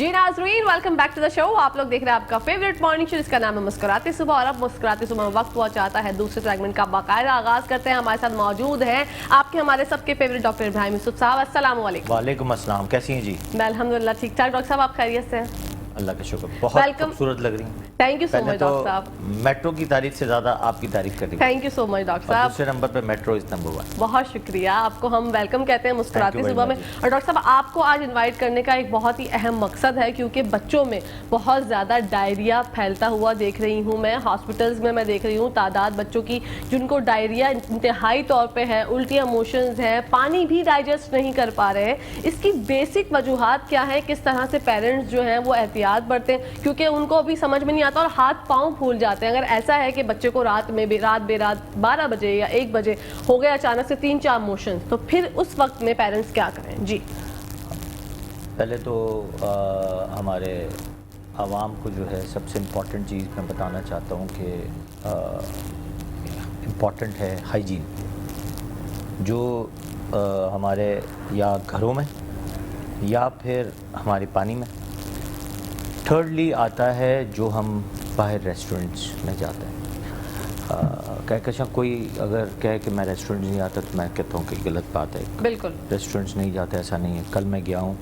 जी नाज़रीन, welcome back to the show. आप लोग देख रहे हैं आपका फेवरेट मॉर्निंग शो जिसका नाम है मुस्कुराते सुबह। और अब मुस्कुराते सुबह में वक्त हुआ चाहता है दूसरे सेगमेंट का बाकायदा आगाज करते हैं। हमारे साथ मौजूद हैं आपके हमारे सबके फेवरेट डॉक्टर इब्राहिम यूसुफ साहब। अस्सलाम वालेकुम। वालेकुम अस्सलाम, कैसी हैं जी? मैं अल्हम्दुलिल्लाह ठीक ठाक। डॉक्टर साहब आप खैरियत से हैं? अल्लाह का शुक्र, बहुत खूबसूरत लग रही हैं। थैंक यू सो मच तो डॉक्टर साहब। मेट्रो की तारीफ से ज़्यादा आपकी तारीफ करेंगे। Thank you so much doctor साहब। दूसरे नंबर पे मेट्रो इज नंबर 1। बहुत शुक्रिया, आपको हम वेलकम कहते हैं मुस्कुराते सुबह में। और डॉक्टर साहब आपको आज इनवाइट करने का एक बहुत ही अहम मकसद है, क्योंकि बच्चों में बहुत ज़्यादा डायरिया फैलता हुआ देख रही हूँ मैं। हॉस्पिटल्स में मैं देख रही हूँ तादाद बच्चों की जिनको डायरिया इंतहाई तौर पे है, उल्टियाँ मोशंस हैं, पानी भी डाइजेस्ट नहीं कर पा रहे हैं। इसकी बेसिक वजूहात क्या है, किस तरह से पेरेंट्स जो हैं वो एहतियात बरतें, क्योंकि उनको अभी समझ में नहीं आता और हाथ पाँव फूल जाते हैं। अगर ऐसा है कि बच्चे को रात बेरात 12 बजे या 1 बजे हो गए अचानक से 3-4 मोशन, तो फिर उस वक्त में पेरेंट्स क्या करें? जी पहले तो हमारे आवाम को जो है सबसे इम्पॉर्टेंट चीज़ मैं बताना चाहता हूँ कि इम्पॉर्टेंट है हाइजीन, जो हमारे या घरों में या फिर हमारे पानी में। थर्डली आता है जो हम बाहर रेस्टोरेंट्स में जाते हैं। कह कोई अगर कहे कि मैं रेस्टोरेंट नहीं आता तो मैं कहता हूँ कि गलत बात है। बिल्कुल रेस्टोरेंट्स नहीं जाते ऐसा नहीं है। कल मैं गया हूँ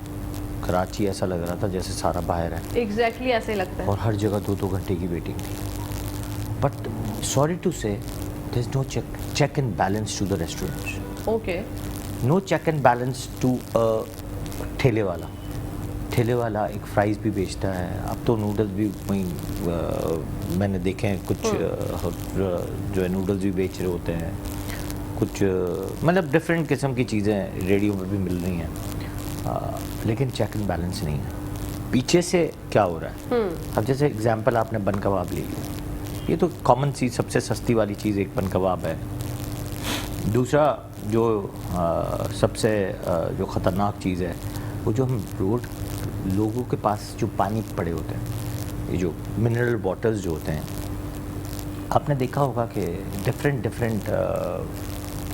कराची, ऐसा लग रहा था जैसे सारा बाहर है। एग्जैक्टली ऐसे ही लगता है। और हर जगह 2-2 घंटे की वेटिंग थी। But sorry to say there is no check and balance to the restaurants. Okay, no check and balance to ठेले वाला एक फ्राइज़ भी बेचता है। अब तो नूडल्स भी वहीं मैंने देखे हैं, कुछ जो है नूडल्स भी बेच रहे होते हैं, कुछ मतलब डिफरेंट किस्म की चीज़ें रेडियो में भी मिल रही हैं। लेकिन चेक एंड बैलेंस नहीं है। पीछे से क्या हो रहा है? अब जैसे एग्जांपल आपने बन कबाब ले लिया, ये तो कॉमन चीज़, सबसे सस्ती वाली चीज़ एक बन कबाब है। दूसरा जो सबसे जो ख़तरनाक चीज़ है वो जो हम लोगों के पास जो पानी पड़े होते हैं, ये जो मिनरल वाटर्स जो होते हैं, आपने देखा होगा कि डिफरेंट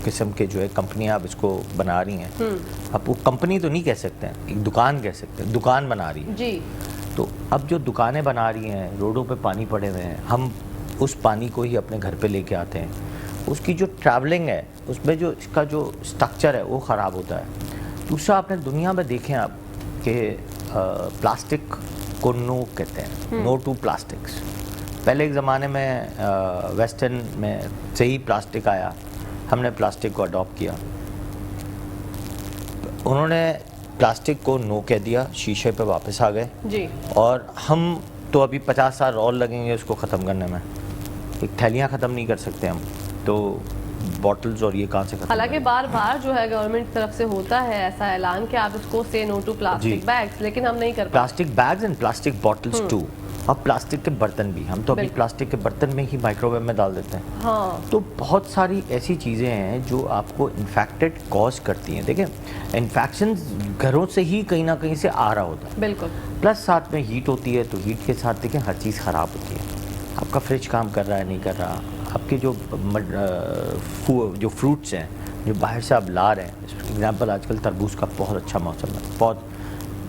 किस्म के जो है कंपनियां अब इसको बना रही हैं। अब वो कंपनी तो नहीं कह सकते हैं, एक दुकान कह सकते हैं, दुकान बना रही है जी। तो अब जो दुकानें बना रही हैं, रोडों पे पानी पड़े हुए हैं, हम उस पानी को ही अपने घर पे लेके आते हैं। उसकी जो ट्रैवलिंग है उसमें जो इसका जो स्ट्रक्चर है वो ख़राब होता है। दूसरा, आपने दुनिया में देखें आप कि प्लास्टिक को नो कहते हैं, नो टू प्लास्टिक्स। पहले एक ज़माने में वेस्टर्न में से ही प्लास्टिक आया, हमने प्लास्टिक को अडॉप्ट किया। उन्होंने प्लास्टिक को नो कह दिया, शीशे पे वापस आ गए जी। और हम तो अभी 50 साल और लगेंगे उसको ख़त्म करने में। एक थैलियाँ ख़त्म नहीं कर सकते हम, तो बॉटल्स और ये कहाँ से खत्म? हालांकि बार बार जो है गवर्नमेंट की तरफ से होता है ऐसा ऐलान कि आप इसको से नो टू प्लास्टिक बैग्स, लेकिन हम नहीं कर पाते। Plastic bags and plastic bottles too. और प्लास्टिक के बर्तन भी, हम तो अभी प्लास्टिक के बर्तन में ही माइक्रोवेव में डाल देते हैं। हाँ। तो बहुत सारी ऐसी चीज़ें हैं जो आपको इन्फेक्टेड कॉज करती हैं। देखिए, इन्फेक्शन घरों से ही कहीं ना कहीं से आ रहा होता है। बिल्कुल। प्लस साथ में हीट होती है, तो हीट के साथ देखें हर चीज़ ख़राब होती है। आपका फ्रिज काम कर रहा है नहीं कर रहा, आपके जो फ्रूट्स हैं जो बाहर से आप ला रहे हैं, एग्जांपल आजकल तरबूज का बहुत अच्छा मौसम है, बहुत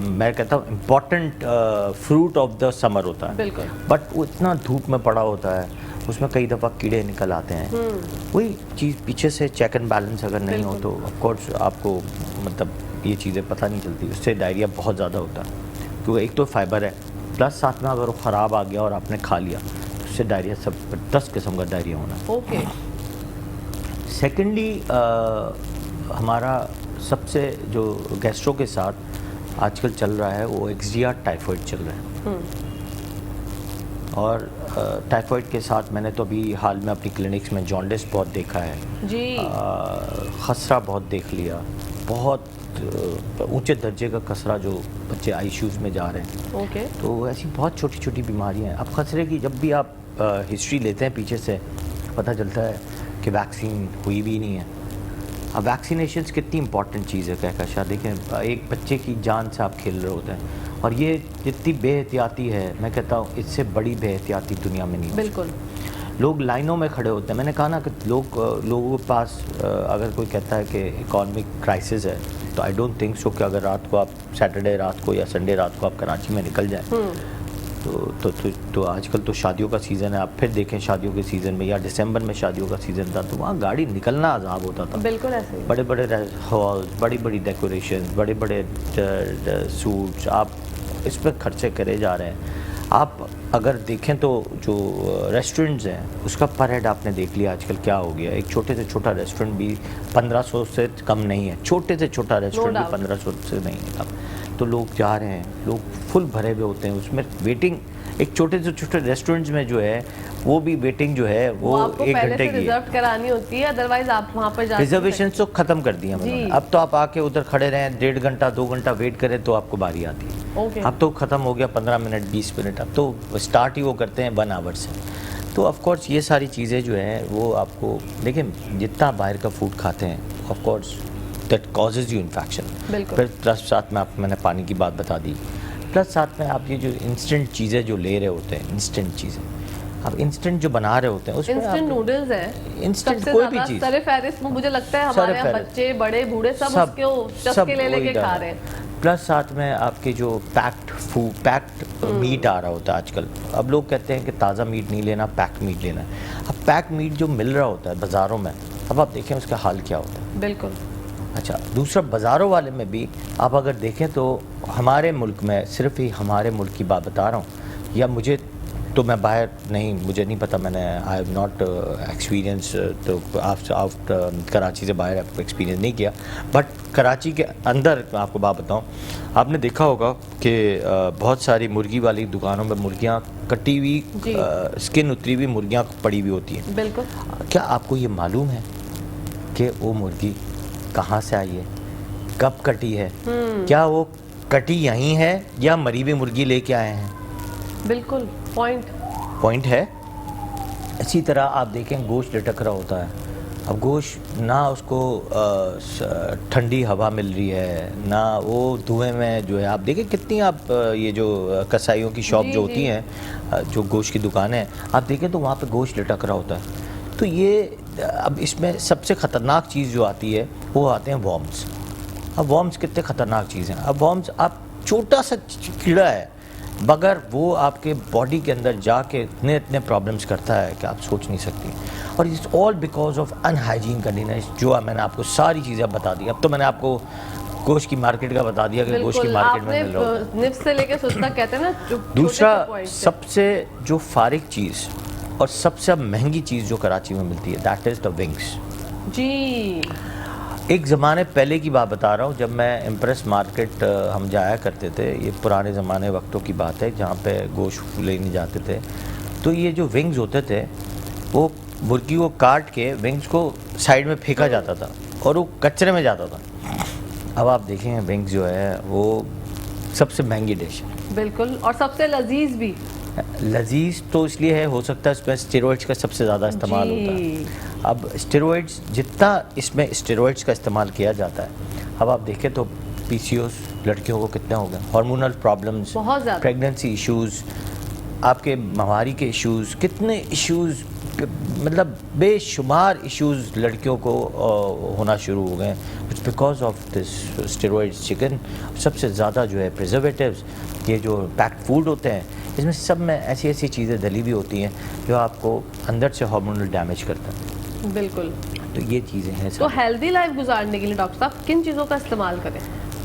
मैं कहता हूँ important fruit of the summer होता है। बिल्कुल। बट वो इतना धूप में पड़ा होता है, उसमें कई दफ़ा कीड़े निकल आते हैं। वही चीज़ पीछे से चेक एंड बैलेंस अगर नहीं हो तो ऑफकोर्स आपको मतलब ये चीज़ें पता नहीं चलती, उससे डायरिया बहुत ज़्यादा होता है। क्योंकि एक तो फाइबर है, प्लस साथ में अगर वो ख़राब आ गया और आपने खा लिया, उससे डायरिया सब 10 किस्म का डायरिया होना है। ओके। सेकेंडली हमारा सबसे जो गैस्ट्रो के साथ आजकल चल रहा है वो XDR टाइफाइड चल रहा है। और टाइफाइड के साथ मैंने तो अभी हाल में अपनी क्लिनिक्स में जॉन्डिस बहुत देखा है जी। खसरा बहुत देख लिया, बहुत ऊंचे दर्जे का खसरा जो बच्चे ICUs में जा रहे हैं। ओके। तो ऐसी बहुत छोटी छोटी बीमारियां हैं। अब खसरे की जब भी आप हिस्ट्री लेते हैं पीछे से, पता चलता है कि वैक्सीन हुई भी नहीं है। अब वैक्सीनेशंस कितनी इंपॉर्टेंट चीज़ है कहकशा। देखें, एक बच्चे की जान से आप खेल रहे होते हैं, और ये जितनी बेहतियाती है, मैं कहता हूँ इससे बड़ी बेहतियाती दुनिया में नहीं। बिल्कुल। लोग लाइनों में खड़े होते हैं। मैंने कहा ना कि लोगों के पास अगर कोई कहता है कि इकोनॉमिक क्राइसिस है, तो आई डोंट थिंक सो कि अगर रात को आप सैटरडे रात को या संडे रात को आप कराची में निकल जाएं तो आजकल तो शादियों का सीज़न है, आप फिर देखें शादियों के सीज़न में या दिसंबर में शादियों का सीज़न था तो वहाँ गाड़ी निकलना अजाब होता था। बिल्कुल ऐसे ही। बड़े बड़े हॉल्स, बड़ी बड़ी डेकोरेशन, बड़े बड़े सूट्स, आप इस पर खर्चे करे जा रहे हैं। आप अगर देखें तो जो रेस्टोरेंट्स हैं उसका पर हेड आपने देख लिया आजकल क्या हो गया। एक छोटे से छोटा रेस्टोरेंट भी 1500 से कम नहीं है, छोटे से छोटा रेस्टोरेंट भी 1500 से नहीं है। अब तो लोग जा रहे हैं, लोग फुल भरे हुए होते हैं, उसमें वेटिंग एक छोटे से छोटे रेस्टोरेंट्स में जो है वो भी वेटिंग जो है वो 1 घंटे की रिजर्व करानी होती है, अदरवाइज आप वहाँ पर जाके रिजर्वेशन तो खत्म कर दिया मैंने। अब तो आप आके उधर खड़े रहें 1.5 घंटा 2 घंटा वेट करें तो आपको बारी आती है। अब तो ख़त्म हो गया 15 मिनट 20 मिनट, अब तो स्टार्ट ही वो करते हैं 1 आवर से। तो ऑफ कोर्स ये सारी चीज़ें जो हैं वो आपको, लेकिन जितना बाहर का फूड खाते हैं of course that causes you infection. फिर प्लस साथ में पानी की बात बता दी, प्लस साथ में आप ये जो इंस्टेंट चीज़ें जो ले रहे होते हैं, इंस्टेंट चीज़ें आप इंस्टेंट जो बना रहे होते हैं उसमें इंस्टेंट नूडल्स है, इंस्टेंट कोई भी चीज़ सर-ए-फ़हरिस्त में मुझे लगता है हमारे यहाँ बच्चे बड़े बूढ़े सब उसके चस्के ले लेके खा रहे हैं। प्लस साथ में आपके जो पैक्ड मीट आ रहा होता है आजकल। अब लोग कहते हैं कि ताज़ा मीट नहीं लेना, पैक मीट लेना है। अब पैक मीट जो मिल रहा होता है बाज़ारों में, अब आप देखें उसका हाल क्या होता है। बिल्कुल। अच्छा, दूसरा बाज़ारों वाले में भी आप अगर देखें तो हमारे मुल्क में, सिर्फ ही हमारे मुल्क की बात बता रहा हूँ, या मुझे तो मैं बाहर नहीं, मुझे नहीं पता, मैंने आई हैव नॉट एक्सपीरियंस तो आफ्टर कराची से बाहर एक्सपीरियंस नहीं किया, बट कराची के अंदर मैं आपको बात बताऊं, आपने देखा होगा कि बहुत सारी मुर्गी वाली दुकानों में मुर्गियां कटी हुई, स्किन उतरी हुई मुर्गियां पड़ी हुई होती हैं। बिल्कुल। क्या आपको ये मालूम है कि वो मुर्गी कहाँ से आई है, कब कटी है, क्या वो कटी यहीं है या मरी हुई मुर्गी लेके आए हैं? बिल्कुल पॉइंट है। इसी तरह आप देखें गोश्त लटक रहा होता है। अब गोश्त ना उसको ठंडी हवा मिल रही है, ना वो धुएं में जो है, आप देखें कितनी आप ये जो कसाईयों की शॉप जो होती हैं, जो गोश्त की दुकानें हैं, आप देखें तो वहाँ पे गोश्त लटक रहा होता है। तो ये अब इसमें सबसे ख़तरनाक चीज़ जो आती है वो आते हैं वॉर्म्स। अब वॉर्म्स कितने ख़तरनाक चीज़ हैं। अब वॉर्म्स आप छोटा सा कीड़ा है, मगर वो आपके बॉडी के अंदर जाके इतने प्रॉब्लम्स करता है कि आप सोच नहीं सकती। और it's all because of अनहाइजीन conditions, जो मैंने आपको सारी चीज़ें बता दी। अब तो मैंने आपको गोश्त की मार्केट का बता दिया कि गोश्त की मार्केट में मिल रहा है, निफ्स से लेके सुस्त तक कहते हैं ना। दूसरा सबसे जो फारिग चीज़ और सबसे महंगी चीज़ जो कराची में मिलती है, दैट इज़ द विंग्स। जी, एक ज़माने पहले की बात बता रहा हूँ, जब मैं इम्प्रेस मार्केट हम जाया करते थे, ये पुराने ज़माने वक्तों की बात है, जहाँ पे गोश्त लेने जाते थे, तो ये जो विंग्स होते थे वो मुर्गी को काट के विंग्स को साइड में फेंका जाता था और वो कचरे में जाता था। अब आप देखें विंग्स जो है वो सबसे महंगी डिश है। बिल्कुल, और सबसे लजीज भी। लजीज तो इसलिए है, हो सकता है इसमें स्टेरॉइड्स का सबसे ज़्यादा इस्तेमाल होता है। अब स्टेरॉइड्स, जितना इसमें स्टेरॉइड्स का इस्तेमाल किया जाता है, अब आप देखें तो पीसीओस लड़कियों को कितने हो गए, हार्मोनल प्रॉब्लम्स, प्रेगनेंसी इश्यूज़, आपके माहवारी के इश्यूज़, कितने इश्यूज़, मतलब बेशुमार इश्यूज़ लड़कियों को होना शुरू हो गए it's because of this steroids. Chicken सबसे ज़्यादा जो है प्रिजर्वेटिव्स, ये जो पैक्ड फूड होते हैं, इसमें सब में ऐसी ऐसी चीज़ें डली हुई होती हैं जो आपको अंदर से हार्मोनल डैमेज करता है। बिल्कुल। तो ये चीज़ें हैं। तो हेल्दी लाइफ गुजारने के लिए डॉक्टर साहब किन चीज़ों का इस्तेमाल करें?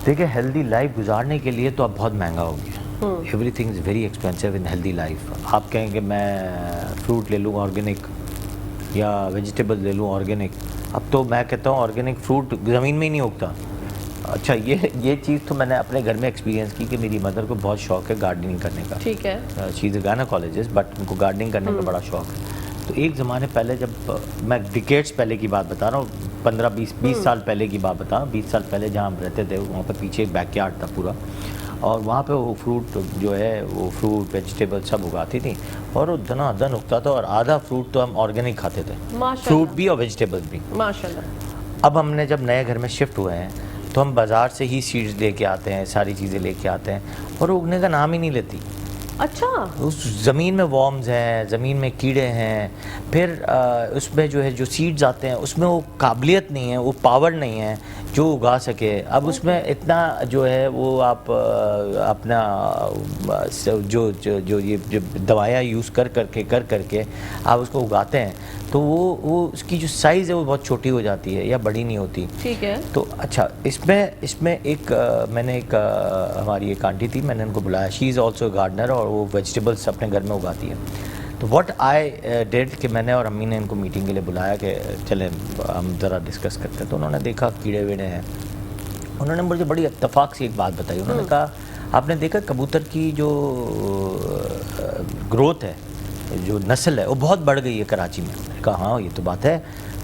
देखिए, हेल्दी लाइफ गुजारने के लिए तो अब बहुत महंगा हो गया, everything is very expensive in healthy life. आप कहेंगे मैं फ्रूट ले लूँ ऑर्गेनिक या वेजिटेबल ले लूँ ऑर्गेनिक, अब तो मैं कहता हूँ ऑर्गेनिक फ्रूट ज़मीन में ही नहीं उगता। अच्छा, ये चीज़ तो मैंने अपने घर में एक्सपीरियंस की कि मेरी मदर को बहुत शौक है गार्डनिंग करने का। ठीक है। She is a gynaecologist, but उनको गार्डनिंग करने का बड़ा शौक है। तो एक ज़माने पहले, जब मैं डिकेड्स पहले की बात बता रहा हूँ, 15-20 साल पहले की बात बता रहा हूँ, 20 साल पहले जहाँ हम रहते थे वहाँ पर पीछे एक बैकयार्ड था पूरा, और वहाँ पे वो फ्रूट जो है, वो फ्रूट वेजिटेबल सब उगाती थी, और वो धनाधन उगता था, और आधा फ्रूट तो हम ऑर्गेनिक खाते थे, फ्रूट भी और वेजिटेबल्स भी, माशाल्लाह। अब हमने जब नए घर में शिफ्ट हुए हैं तो हम बाज़ार से ही सीड्स लेके आते हैं, सारी चीज़ें लेके आते हैं, और उगने का नाम ही नहीं लेती। अच्छा, उस ज़मीन में वॉर्म्स हैं, ज़मीन में कीड़े हैं, फिर उसमें जो है जो सीड्स आते हैं उसमें वो काबिलियत नहीं है, वो पावर नहीं है जो उगा सके। अब उसमें इतना जो है वो आप अपना जो ये जो दवाइयाँ यूज़ कर करके आप उसको उगाते हैं, तो वो उसकी जो साइज़ है वो बहुत छोटी हो जाती है या बड़ी नहीं होती। ठीक है। तो अच्छा, इसमें एक मैंने एक हमारी एक आंटी थी, मैंने उनको बुलाया, शी इज़ ऑल्सो गार्डनर, और वो वेजिटेबल्स अपने घर में उगाती है। तो व्हाट आई डिड कि मैंने और अम्मी ने इनको मीटिंग के लिए बुलाया कि चलें हम ज़रा डिस्कस करते हैं। तो उन्होंने देखा कीड़े वीड़े हैं, उन्होंने मुझे बड़ी इत्तेफाक से एक बात बताई। उन्होंने कहा आपने देखा कबूतर की जो ग्रोथ है, जो नस्ल है, वो बहुत बढ़ गई है कराची में। मैंने कहा हाँ ये तो बात है।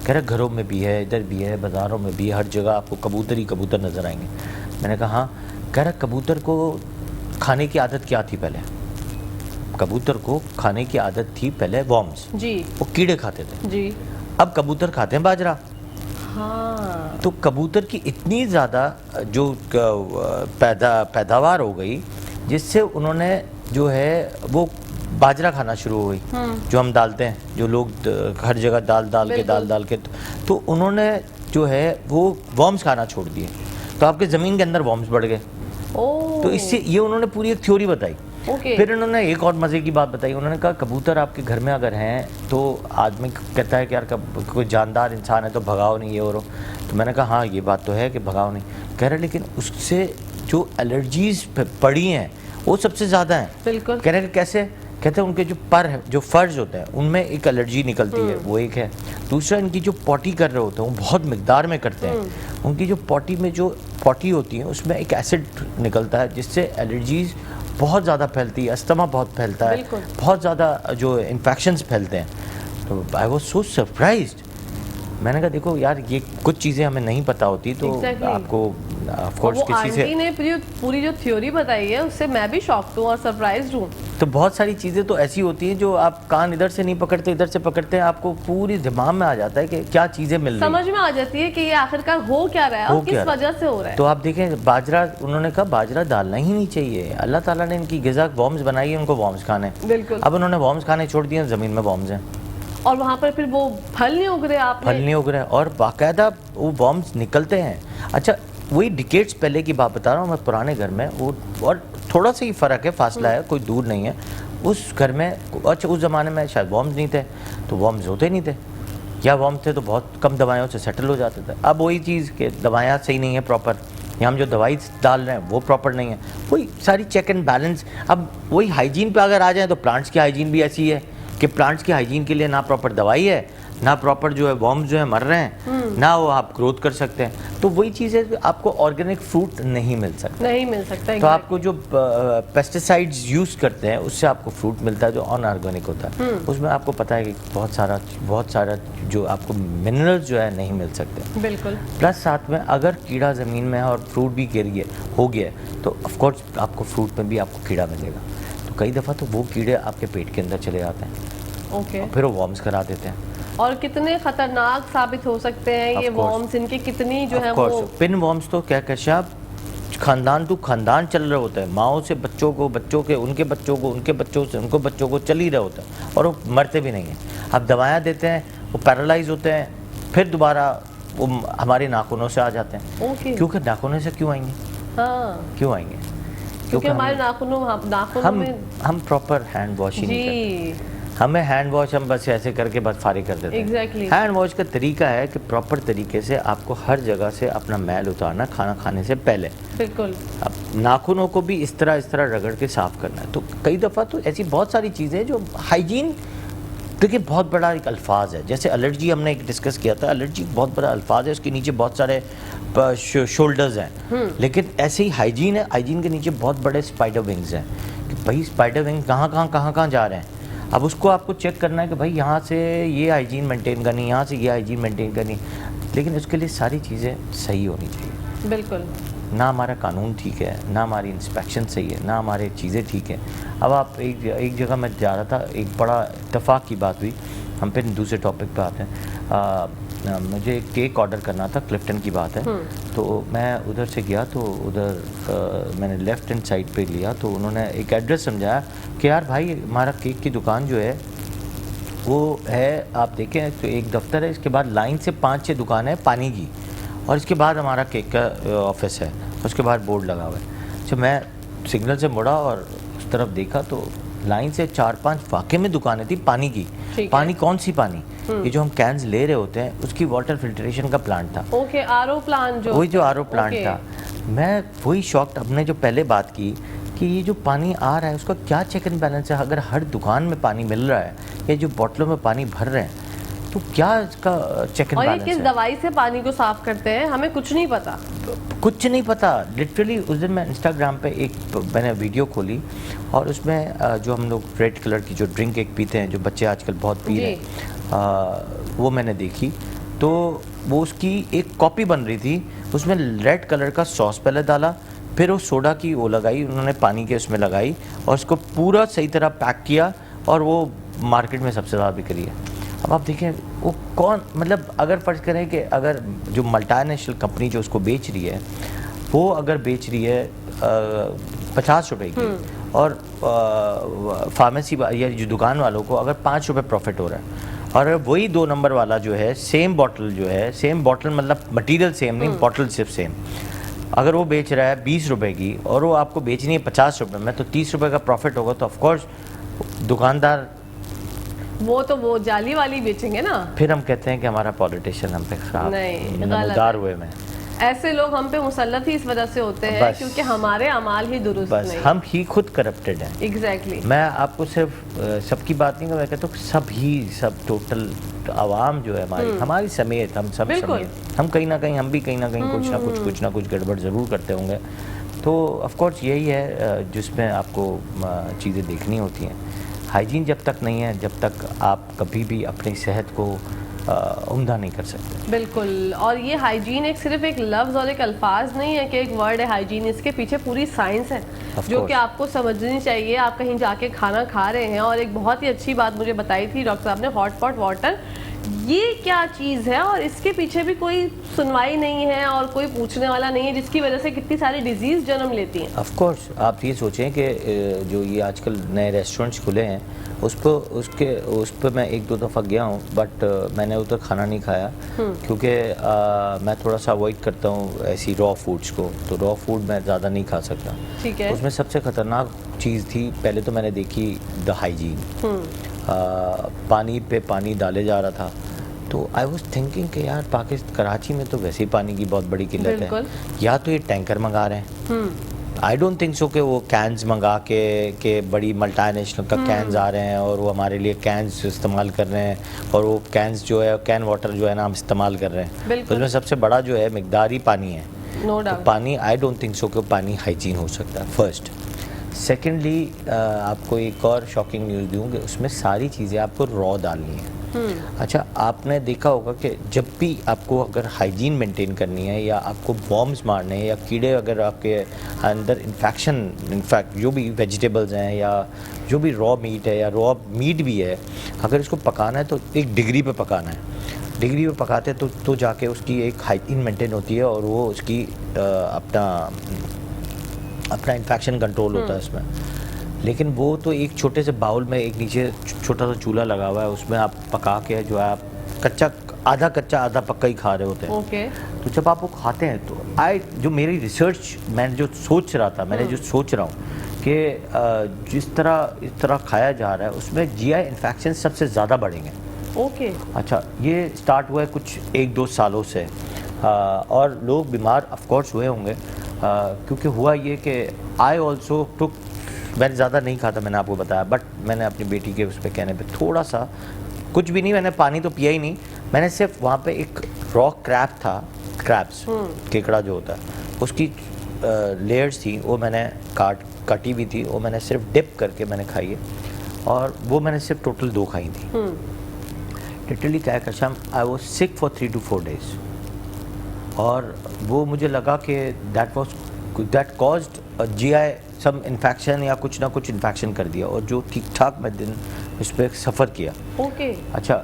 कह रहे घरों में भी है, इधर भी है, बाज़ारों में भी है, हर जगह आपको कबूतर ही कबूतर नज़र आएंगे। मैंने कहा हाँ। कह रहा कबूतर को खाने की आदत क्या थी पहले? कबूतर को खाने की आदत थी पहले वॉर्म्स जी, वो कीड़े खाते थे जी। अब कबूतर खाते हैं बाजरा। हाँ, तो कबूतर की इतनी ज़्यादा जो पैदावार हो गई, जिससे उन्होंने जो है वो बाजरा खाना शुरू हो गई, जो हम डालते हैं, जो लोग हर जगह डाल के तो उन्होंने जो है वो वॉर्म्स खाना छोड़ दिए। तो आपके ज़मीन के अंदर वॉर्म्स बढ़ गए। ओह, तो इससे ये उन्होंने पूरी एक थ्योरी बताई। ओके। फिर उन्होंने एक और मज़े की बात बताई। उन्होंने कहा कबूतर आपके घर में अगर हैं तो आदमी कहता है कि यार कोई जानदार इंसान है तो भगाओ नहीं ये और वो। तो मैंने कहा हाँ ये बात तो है कि भगाओ नहीं। कह रहे लेकिन उससे जो एलर्जीज पड़ी हैं वो सबसे ज़्यादा हैं। बिल्कुल। कह रहे कैसे? कहते हैं उनके जो पर है, जो फर्ज होते हैं, उनमें एक एलर्जी निकलती है, वो एक है। दूसरा इनकी जो पॉटी कर रहे होते हैं वो बहुत मिकदार में करते हैं। उनकी जो पॉटी में जो पॉटी होती है उसमें एक एसिड निकलता है जिससे एलर्जीज बहुत ज़्यादा फैलती है, अस्थमा बहुत फैलता है, बहुत ज़्यादा जो इन्फेक्शंस फैलते हैं। तो आई वॉज सो सरप्राइज्ड। मैंने कहा देखो यार ये कुछ चीज़ें हमें नहीं पता होती तो आपको ऑफ कोर्स किसी से आंटी ने पूरी जो थ्योरी बताई है उससे मैं भी शॉक्ड हूँ और सरप्राइज्ड हूँ। तो बहुत सारी चीज़ें तो ऐसी होती हैं जो आप कान इधर से नहीं पकड़ते, इधर से पकड़ते हैं, आपको पूरी दिमाग में आ जाता है कि क्या चीज़ें मिल रही हैं, समझ में आ जाती है कि ये आखिरकार हो क्या रहा है और किस वजह से हो रहा है। तो आप देखें बाजरा, उन्होंने कहा बाजरा डालना ही नहीं चाहिए। अल्लाह ताला ने इनकी ग़िज़ा वॉर्म्स बनाई है, उनको वॉर्म्स खाने। बिल्कुल। अब उन्होंने वॉर्म्स खाने छोड़ दिए, ज़मीन में वॉर्म्स हैं और वहाँ पर फिर वो फल नहीं उग रहे, आपने फल नहीं उग रहे और बाकायदा वो वॉर्म्स निकलते हैं। अच्छा वही डिकेड्स पहले की बात बता रहा हूँ मैं, पुराने घर में वो, और थोड़ा सा ही फ़र्क है, फासला है, कोई दूर नहीं है। उस घर में अच्छा उस ज़माने में शायद वॉर्म्स नहीं थे तो वॉर्म्स होते नहीं थे, या वॉर्म्स थे तो बहुत कम दवाइयों से सेटल हो जाते थे। अब वही चीज़ कि दवाइयाँ सही नहीं है प्रॉपर, या हम जो दवाई डाल रहे हैं वो प्रॉपर नहीं है, वही सारी चेक एंड बैलेंस। अब वही हाइजीन पे अगर आ जाए तो प्लांट्स की हाइजीन भी ऐसी है कि प्लांट्स की हाइजीन के लिए ना प्रॉपर दवाई है, ना प्रॉपर जो है वॉर्म्स जो है मर रहे हैं, ना वो आप ग्रोथ कर सकते हैं। तो वही चीज़ है, आपको ऑर्गेनिक फ्रूट नहीं मिल सकता। तो आपको जो पेस्टिसाइड्स यूज़ करते हैं उससे आपको फ्रूट मिलता है जो अनऑर्गेनिक होता है। उसमें आपको पता है कि बहुत सारा जो आपको मिनरल्स जो है नहीं मिल सकते। बिल्कुल। प्लस साथ में अगर कीड़ा ज़मीन में है और फ्रूट भी हो गया तो ऑफकोर्स आपको फ्रूट में भी आपको कीड़ा मिलेगा। तो कई दफ़ा तो वो कीड़े आपके पेट के अंदर चले जाते हैं। ओके। और फिर वो वॉर्म्स करा देते हैं। और कितने खतरनाक साबित हो सकते हैं ये वॉर्म्स, इनकी कितनी जो है वो पिन वॉर्म्स तो क्या कश्याप खानदान टू खानदान चल रहा होता है, माओ से बच्चों को, बच्चों के उनके बच्चों को, उनके बच्चों से उनको बच्चों को चल ही रहा होता है और वो मरते भी नहीं हैं। अब दवाइयाँ देते हैं, वो पैरालाइज होते हैं, फिर दोबारा वो हमारे नाखूनों से आ जाते हैं। क्योंकि नाखूनों से क्यों आएंगे? हाँ, क्यों आएंगे? क्योंकि हमारे नाखूनों में हम प्रॉपर हैंड वॉश ही नहीं करते। हमें हैंड वॉश हम बस ऐसे करके बस फारिग कर देते हैं। Exactly. हैंड वॉश का तरीका है कि प्रॉपर तरीके से आपको हर जगह से अपना मैल उतारना खाना खाने से पहले। बिल्कुल। अब नाखूनों को भी इस तरह रगड़ के साफ़ करना है। तो कई दफ़ा तो ऐसी बहुत सारी चीज़ें जो हाइजीन, देखिए बहुत बड़ा एक अल्फाज है। जैसे एलर्जी हमने एक डिस्कस किया था, एलर्जी बहुत बड़ा अल्फाज है, उसके नीचे बहुत सारे शोल्डर्स हैं। लेकिन ऐसे ही हाइजीन है, हाइजीन के नीचे बहुत बड़े स्पाइडर विंग्स हैं कि भाई स्पाइडर विंग कहाँ जा रहे हैं। अब उसको आपको चेक करना है कि भाई यहाँ से ये हाइजीन मेंटेन करनी, यहाँ से ये हाइजीन मेंटेन करनी, लेकिन उसके लिए सारी चीज़ें सही होनी चाहिए। बिल्कुल। ना हमारा कानून ठीक है, ना हमारी इंस्पेक्शन सही है, ना हमारी चीज़ें ठीक हैं। अब आप एक जगह मैं जा रहा था, एक बड़ा इत्तेफाक की बात हुई, हम फिर दूसरे टॉपिक पे आते हैं। मुझे एक केक ऑर्डर करना था, क्लिफ्टन की बात है। तो मैं उधर से गया तो उधर मैंने लेफ़्ट हैंड साइड पे लिया तो उन्होंने एक एड्रेस समझाया कि यार भाई हमारा केक की दुकान जो है वो है, आप देखें तो एक दफ्तर है, इसके बाद लाइन से 5-6 दुकानें हैं पानी की, और इसके बाद हमारा केक का ऑफिस है, उसके बाद बोर्ड लगा हुआ है। अच्छा, मैं सिग्नल से मुड़ा और उस तरफ देखा तो लाइन से 4-5 वाकई में दुकानें थी पानी की। पानी कौन सी पानी, ये जो हम कैंस ले रहे होते हैं उसकी वाटर फिल्ट्रेशन का प्लांट था। ओके, आरओ प्लांट जो, वही जो आरओ प्लांट था। मैं वही शॉक्ड, हमने जो पहले बात की कि ये जो पानी आ रहा है उसका क्या चेक एंड बैलेंस है। अगर हर दुकान में पानी मिल रहा है या जो बोतलों में पानी भर रहे हैं तो क्या इसका चेक एंड और बैलेंस ये किस है। दवाई से पानी को साफ करते हैं हमें कुछ नहीं पता, कुछ नहीं पता। लिटरली उस दिन मैं इंस्टाग्राम पे मैंने वीडियो खोली और उसमें जो हम लोग रेड कलर की जो ड्रिंक एक पीते हैं, जो बच्चे आजकल बहुत पी रहे हैं, वो मैंने देखी तो वो उसकी एक कॉपी बन रही थी। उसमें रेड कलर का सॉस पहले डाला, फिर वो सोडा की वो लगाई उन्होंने, पानी के उसमें लगाई और उसको पूरा सही तरह पैक किया और वो मार्केट में सबसे ज़्यादा बिक रही है। अब आप देखें वो कौन, मतलब अगर फर्ज करें कि अगर जो मल्टीनेशनल कंपनी जो उसको बेच रही है वो अगर बेच रही है 50 रुपए की और फार्मेसी या जो दुकान वालों को अगर 5 रुपये प्रॉफिट हो रहा है, और वही 2 नंबर वाला जो है सेम बॉटल जो है, सेम बॉटल मतलब मटेरियल सेम नहीं, बॉटल सिर्फ सेम, अगर वो बेच रहा है 20 रुपए की और वो आपको बेचनी है 50 रुपये में, तो 30 रुपये का प्रॉफिट होगा। तो ऑफकोर्स दुकानदार वो जाली वाली बेचेंगे ना। फिर हम कहते हैं कि हमारा पॉलिटिशियन हम पे खराब नमूदार हुए में। ऐसे लोग हम पे मुसल्लत ही इस वजह से होते हैं क्योंकि हमारे अमाल ही दुरुस्त नहीं, हम ही खुद करप्टेड हैं। एग्जैक्टली। मैं आपको सिर्फ सबकी बात नहीं कर, मैं कहता हूँ सब टोटल आवाम जो है हमारी समेत, हम सब समेत, हम कहीं ना कहीं कुछ ना कुछ गड़बड़ ज़रूर करते होंगे। तो ऑफकोर्स यही है जिसमें आपको चीज़ें देखनी होती हैं। हाइजीन जब तक नहीं है, जब तक आप कभी भी अपनी सेहत को उम्दा नहीं कर सकते। बिल्कुल। और ये हाइजीन सिर्फ एक लफ्ज़ और एक अल्फाज नहीं है कि एक वर्ड है हाइजीन, इसके पीछे पूरी साइंस है जो कि आपको समझनी चाहिए। आप कहीं जाके खाना खा रहे हैं, और एक बहुत ही अच्छी बात मुझे बताई थी डॉक्टर साहब ने, हॉट पॉट वाटर, ये क्या चीज़ है और इसके पीछे भी कोई सुनवाई नहीं है और कोई पूछने वाला नहीं है, जिसकी वजह से कितनी सारी डिजीज़ जन्म लेती हैं। ऑफ कोर्स आप ये सोचें कि जो ये आजकल नए रेस्टोरेंट्स खुले हैं उस पर मैं 1-2 दफ़ा गया हूँ, बट मैंने उधर खाना नहीं खाया क्योंकि मैं थोड़ा सा अवॉइड करता हूँ ऐसी रॉ फूड्स को, तो रॉ फूड मैं ज़्यादा नहीं खा सकता। ठीक है। उसमें सबसे ख़तरनाक चीज़ थी, पहले तो मैंने देखी द हाइजीन। पानी पे पानी डाले जा रहा था, तो आई वॉज थिंकिंग कि यार पाकिस्तान कराची में तो वैसे ही पानी की बहुत बड़ी किल्लत है, या तो ये टैंकर मंगा रहे हैं। आई डोंट थिंक सो कि वो कैंस मंगा के बड़ी मल्टीनेशनल का कैंस आ रहे हैं और वो हमारे लिए कैंस इस्तेमाल कर रहे हैं, और वो कैंस जो है कैन वाटर जो है ना हम इस्तेमाल कर रहे हैं, तो उसमें सबसे बड़ा जो है मिकदार ही पानी है। तो पानी, आई डोंट थिंक सो कि पानी हाइजीन हो सकता है, फर्स्ट। सेकेंडली आपको एक और शॉकिंग न्यूज़ दूँ कि उसमें सारी चीज़ें आपको रॉ डालनी है। अच्छा, आपने देखा होगा कि जब भी आपको अगर हाइजीन मेंटेन करनी है या आपको बॉम्ब्स मारने हैं या कीड़े अगर आपके अंदर इनफैक्ट जो भी वेजिटेबल्स हैं या जो भी रॉ मीट है या रॉ मीट भी है, अगर इसको पकाना है तो एक डिग्री पे पकाना है। डिग्री पे पकाते हैं तो जाके उसकी एक हाइजीन मेंटेन होती है और वो उसकी अपना इन्फेक्शन कंट्रोल होता है उसमें। लेकिन वो तो एक छोटे से बाउल में एक नीचे छोटा सा चूल्हा लगा हुआ है, उसमें आप पका के जो है आप आधा कच्चा आधा पक्का ही खा रहे होते हैं। ओके। तो जब आप वो खाते हैं तो जो मेरी रिसर्च मैंने जो सोच रहा हूँ कि इस तरह खाया जा रहा है उसमें जीआई इन्फेक्शन सबसे ज़्यादा बढ़ेंगे। ओके। अच्छा, ये स्टार्ट हुआ है कुछ 1-2 सालों से, और लोग बीमार ऑफकोर्स हुए होंगे क्योंकि हुआ ये कि आई ऑल्सो टुक, मैंने ज़्यादा नहीं खाता, मैंने आपको बताया, बट मैंने अपनी बेटी के उस पर कहने पे थोड़ा सा, कुछ भी नहीं, मैंने पानी तो पिया ही नहीं, मैंने सिर्फ वहाँ पे एक रॉ क्रैब था, क्रैब्स केकड़ा जो होता है उसकी लेयर्स थी, वो मैंने काटी भी थी, वो मैंने सिर्फ डिप करके मैंने खाई है, और वो मैंने सिर्फ टोटल 2 खाई थी। लिटरली क्या कसम, I was sick for 3 to 4 days, और वो मुझे लगा कि that caused GI some infection या कुछ ना कुछ इन्फेक्शन कर दिया, और जो ठीक ठाक मैं दिन उस पर सफ़र किया। ओके। अच्छा,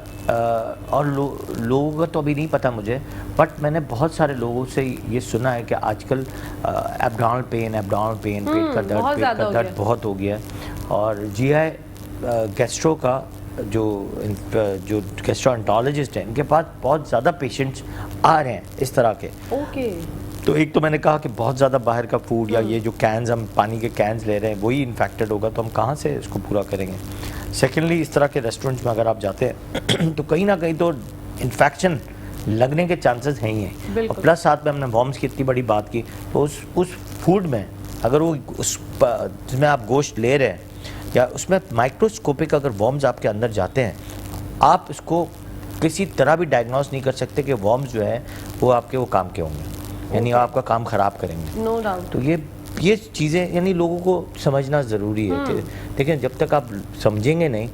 और लोगों का तो अभी नहीं पता मुझे, बट मैंने बहुत सारे लोगों से ये सुना है कि आजकल एब्डोमिनल पेन, पेट का दर्द बहुत हो गया है, और GI गैस्ट्रो का जो गैस्ट्रोएंटरोलॉजिस्ट हैं, इनके पास बहुत ज़्यादा पेशेंट्स आ रहे हैं इस तरह के। ओके। तो एक तो मैंने कहा कि बहुत ज़्यादा बाहर का फूड या ये जो कैंस, हम पानी के कैंस ले रहे हैं, वही इन्फेक्टेड होगा, तो हम कहाँ से इसको पूरा करेंगे। सेकेंडली, इस तरह के रेस्टोरेंट्स में अगर आप जाते हैं तो कहीं ना कहीं तो इन्फेक्शन लगने के चांसेस हैं ही हैं। और प्लस साथ में हमने वॉर्म्स की इतनी बड़ी बात की, तो उस फूड में अगर वो जिसमें आप गोश्त ले रहे हैं या उसमें माइक्रोस्कोपिक अगर वॉर्म्स आपके अंदर जाते हैं, आप इसको किसी तरह भी डायग्नोस नहीं कर सकते कि वॉर्म्स जो है वो आपके वो काम के होंगे, यानी आपका काम ख़राब करेंगे। No doubt. तो ये चीज़ें यानी लोगों को समझना ज़रूरी है कि देखिए, जब तक आप समझेंगे नहीं,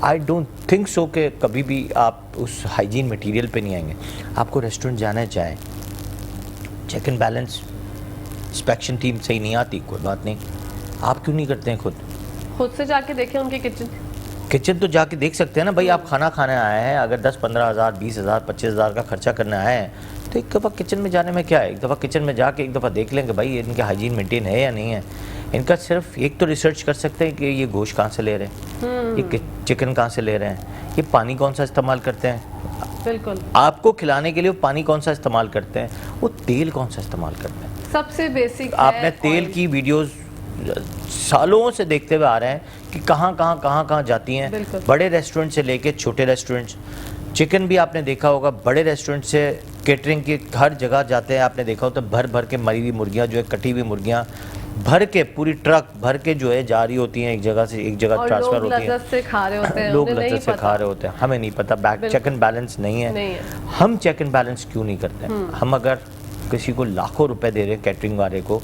आई डोंट थिंक सो कि कभी भी आप उस हाइजीन मटेरियल पे नहीं आएंगे। आपको रेस्टोरेंट जाना चाहे, check and balance inspection team सही नहीं आती, कोई बात नहीं, आप क्यों नहीं करते हैं खुद से जाके देखें उनके किचन तो जाके देख सकते हैं ना भाई। आप खाना खाने आए हैं, अगर 10-15 हज़ार 20 हज़ार 25 हज़ार का खर्चा करने आए हैं, तो एक दफ़ा किचन में जाने में क्या है, एक दफ़ा किचन में जाके एक दफ़ा देख लें कि भाई इनके हाइजीन मेंटेन है या नहीं है। इनका सिर्फ एक तो रिसर्च कर सकते हैं कि ये गोश्त कहाँ से ले रहे हैं, ये चिकन कहाँ से ले रहे हैं, ये पानी कौन सा इस्तेमाल करते हैं, बिल्कुल आपको खिलाने के लिए पानी कौन सा इस्तेमाल करते हैं, वो तेल कौन सा इस्तेमाल करते हैं। सबसे बेसिक आपने तेल की वीडियोस सालों से देखते हुए आ रहे हैं कि कहाँ जाती हैं, बड़े रेस्टोरेंट से लेके छोटे रेस्टोरेंट्स। चिकन भी आपने देखा होगा, बड़े रेस्टोरेंट से केटरिंग की हर जगह जाते हैं, आपने देखा हो तो भर के मरी हुई मुर्गियाँ जो है, कटी हुई मुर्गियाँ भर के, पूरी ट्रक भर के जो है जा रही होती हैं, एक जगह से एक जगह ट्रांसफर होती हैं। लोग लज्जत से खा रहे होते हैं, लोग लज्जत से खा रहे होते हैं, हमें नहीं पता, चेक एंड बैलेंस नहीं है। हम चेक एंड बैलेंस क्यों नहीं करते हैं? हम अगर किसी को लाखों रुपए दे रहे हैं कैटरिंग वाले को,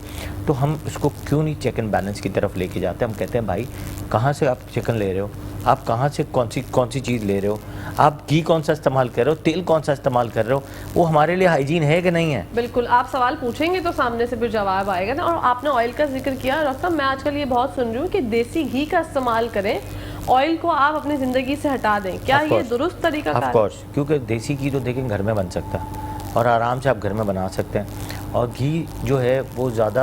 तो हम उसको क्यों नहीं चेक एंड बैलेंस की तरफ लेके जाते हैं? हम कहते हैं भाई कहाँ से आप चिकन ले रहे हो, आप कहाँ से कौन सी चीज़ ले रहे हो, आप घी कौन सा इस्तेमाल कर रहे हो, तेल कौन सा इस्तेमाल कर रहे हो, वो हमारे लिए हाइजीन है कि नहीं है। बिल्कुल, आप सवाल पूछेंगे तो सामने से फिर जवाब आएगा ना। और आपने ऑयल का जिक्र किया डॉक्टर साहब, मैं आजकल ये बहुत सुन रही हूँ कि देसी घी का इस्तेमाल करें, ऑयल को आप अपनी ज़िंदगी से हटा दें, क्या ये दुरुस्त तरीका है? ऑफ कोर्स, क्योंकि देसी घी तो देखें घर में बन सकता है और आराम से आप घर में बना सकते हैं। और घी जो है वो ज़्यादा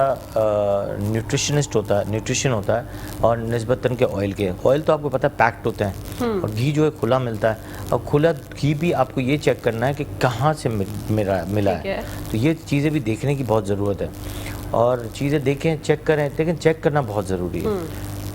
न्यूट्रिशन होता है और निस्बतन के ऑयल तो आपको पता है पैक्ड होते हैं, और घी जो है खुला मिलता है। और खुला घी भी आपको ये चेक करना है कि कहाँ से मिला है, तो ये चीज़ें भी देखने की बहुत ज़रूरत है। और चीज़ें देखें, चेक करें, लेकिन चेक करना बहुत ज़रूरी है।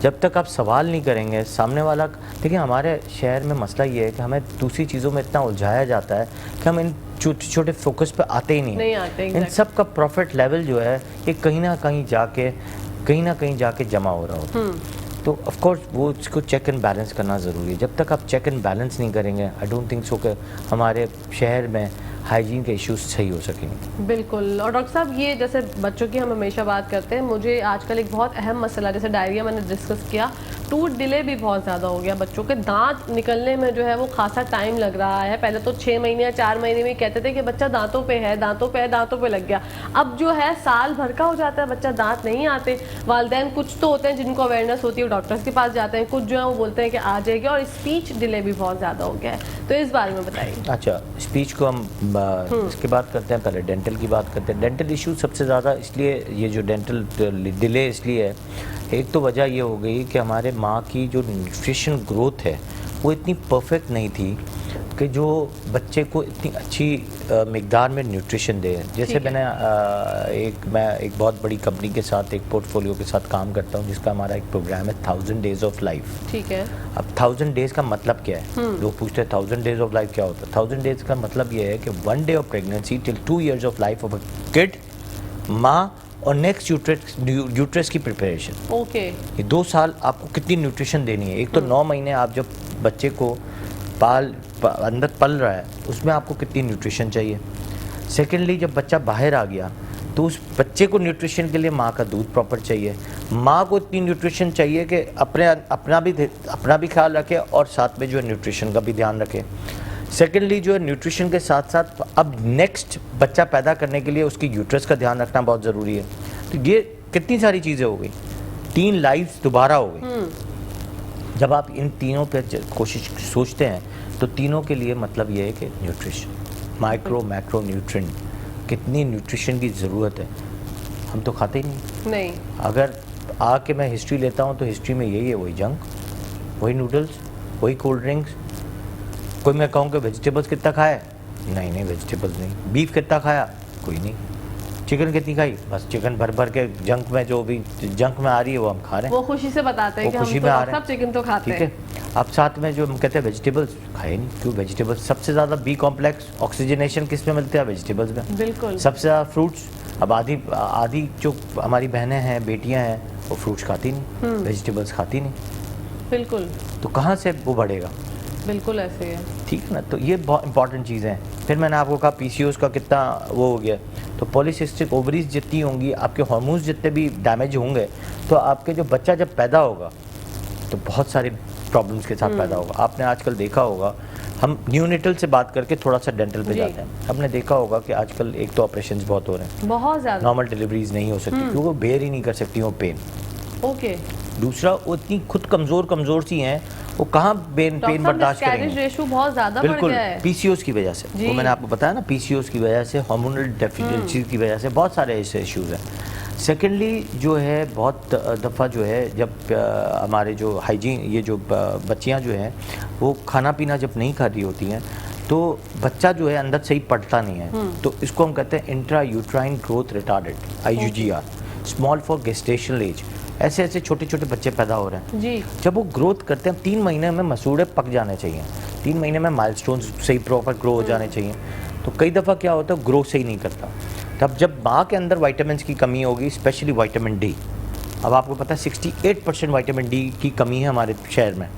जब तक आप सवाल नहीं करेंगे सामने वाला, देखिए हमारे शहर में मसला ये है कि हमें दूसरी चीज़ों में इतना उलझाया जाता है कि हम इन छोटे छोटे फोकस पे आते ही नहीं आते। इन सब का प्रॉफिट लेवल जो है ये कहीं ना कहीं जाके जमा हो रहा होता। तो ऑफ कोर्स वो इसको चेक एंड बैलेंस करना ज़रूरी है। जब तक आप चेक एंड बैलेंस नहीं करेंगे, आई डोंट थिंक सो कि हमारे शहर में हाइजीन के इश्यूज सही हो सकेंगे। बिल्कुल। और डॉक्टर साहब, ये जैसे बच्चों की हम हमेशा बात करते हैं, मुझे आजकल एक बहुत अहम मसला, जैसे डायरिया मैंने डिस्कस किया, टूथ डिले भी बहुत ज़्यादा हो गया। बच्चों के दांत निकलने में जो है वो खासा टाइम लग रहा है। पहले तो 6 महीने या 4 महीने में कहते थे कि बच्चा दांतों पे है, दांतों पे लग गया। अब जो है साल भर का हो जाता है, बच्चा दांत नहीं आते। वालिदैन कुछ तो होते हैं जिनको अवेयरनेस होती है, वो डॉक्टर्स के पास जाते हैं, कुछ जो है वो बोलते हैं कि आ जाएगी। और स्पीच डिले भी बहुत ज़्यादा हो गया है, तो इस बारे में बताइए। अच्छा, स्पीच को हम इसके बात करते हैं, पहले डेंटल की बात करते हैं। डेंटल इशू सबसे ज़्यादा इसलिए, ये जो डेंटल डिले इसलिए है, एक तो वजह ये हो गई कि हमारे माँ की जो न्यूट्रिशन ग्रोथ है वो इतनी परफेक्ट नहीं थी कि जो बच्चे को इतनी अच्छी मिकदार में न्यूट्रिशन दे। जैसे मैं एक बहुत बड़ी कंपनी के साथ, एक पोर्टफोलियो के साथ काम करता हूँ, जिसका हमारा एक प्रोग्राम है 1000 डेज ऑफ लाइफ। ठीक है। अब 1000 डेज का मतलब क्या है? लोग पूछते हैं 1000 डेज ऑफ लाइफ क्या होता है? 1000 डेज का मतलब ये है कि 1 day of pregnancy till 2 years of life of a kid, माँ और नेक्स्ट यूट्रस की प्रिपरेशन। ओके। ये 2 साल आपको कितनी न्यूट्रिशन देनी है? एक तो 9 महीने आप जब बच्चे को अंदर पल रहा है, उसमें आपको कितनी न्यूट्रिशन चाहिए। सेकेंडली, जब बच्चा बाहर आ गया तो उस बच्चे को न्यूट्रिशन के लिए माँ का दूध प्रॉपर चाहिए। माँ को इतनी न्यूट्रिशन चाहिए कि अपना भी ख्याल रखे और साथ में जो है न्यूट्रिशन का भी ध्यान रखे। सेकेंडली, जो है न्यूट्रिशन के साथ साथ अब नेक्स्ट बच्चा पैदा करने के लिए उसकी यूट्रस का ध्यान रखना बहुत ज़रूरी है। तो ये कितनी सारी चीज़ें हो गई, 3 लाइफ्स दोबारा हो गई। जब आप इन तीनों पे सोचते हैं तो तीनों के लिए मतलब ये है कि न्यूट्रिशन, माइक्रो मैक्रो न्यूट्रिएंट, कितनी न्यूट्रिशन की ज़रूरत है, हम तो खाते ही नहीं। अगर आके मैं हिस्ट्री लेता हूँ तो हिस्ट्री में यही है, वही जंक, वही नूडल्स, वही कोल्ड ड्रिंक्स। कोई मैं कहूँ कि वेजिटेबल्स कितना खाया, नहीं वेजिटेबल्स नहीं। बीफ कितना खाया, कोई नहीं। चिकन कितनी खाई, बस चिकन भर भर के जंक में, जो भी जंक में आ रही है वो हम खा रहे हैं। वो खुशी से बताते हैं कि हम तो सब चिकन तो खाते हैं। ठीक है, अब साथ में जो हम कहते हैं वेजिटेबल्स खाए नहीं, क्यों? वेजिटेबल्स सबसे ज़्यादा बी कॉम्प्लेक्स ऑक्सीजनेशन किस में मिलते हैं? वेजिटेबल्स में। बिल्कुल। सबसे ज़्यादा फ्रूट्स। अब आधी जो हमारी बहनें हैं, बेटियां हैं, वो फ्रूट्स खाती नहीं, वेजिटेबल्स खाती नहीं। बिल्कुल। तो कहाँ से वो बढ़ेगा? बिल्कुल ऐसे है। ठीक है ना, तो ये बहुत इंपॉर्टेंट चीज़ें हैं। फिर मैंने आपको कहा पीसीओएस का कितना वो हो गया, तो पॉलीसिस्टिक ओवरीज जितनी होंगी, आपके हार्मोन्स जितने भी डैमेज होंगे, तो आपके जो बच्चा जब पैदा होगा तो बहुत सारे प्रॉब्लम्स के साथ पैदा होगा। आपने आजकल देखा होगा, हम न्यूनेटल से बात करके थोड़ा सा डेंटल पे जाते हैं। हमने देखा होगा कि आजकल एक तो ऑपरेशंस बहुत हो रहे हैं, बहुत ज़्यादा। नॉर्मल डिलीवरीज नहीं हो सकती क्योंकि वो बेयर ही नहीं कर सकती वो पेन। ओके। दूसरा, वो इतनी खुद कमज़ोर सी हैं, वो कहाँ पेन बर्दाश्त करेंगे। रेशो बहुत ज़्यादा बढ़ गया है। पीसीओएस की वजह से, वो मैंने आपको बताया ना, पीसीओएस की वजह से, हार्मोनल डेफिशिएंसी की वजह से बहुत सारे ऐसे इश्यूज हैं। सेकेंडली जो है, बहुत दफ़ा जो है, जब हमारे जो हाइजीन, ये जो बच्चियाँ जो हैं वो खाना पीना जब नहीं खा रही होती हैं, तो बच्चा जो है अंदर सही पढ़ता नहीं है, तो इसको हम कहते हैं intra uterine growth retarded, IUGR, small for gestational age. ऐसे छोटे छोटे बच्चे पैदा हो रहे हैं जी। जब वो ग्रोथ करते हैं 3 महीने में मसूड़े पक जाने चाहिए, 3 महीने में माइलस्टोन्स सही प्रॉपर ग्रो हो जाने चाहिए। तो कई दफ़ा क्या होता है, ग्रो सही नहीं करता। तब जब माँ के अंदर वाइटामिन की कमी होगी, स्पेशली वाइटामिन डी। अब आपको पता है 68% वाइटामिन डी की कमी है हमारे शहर में।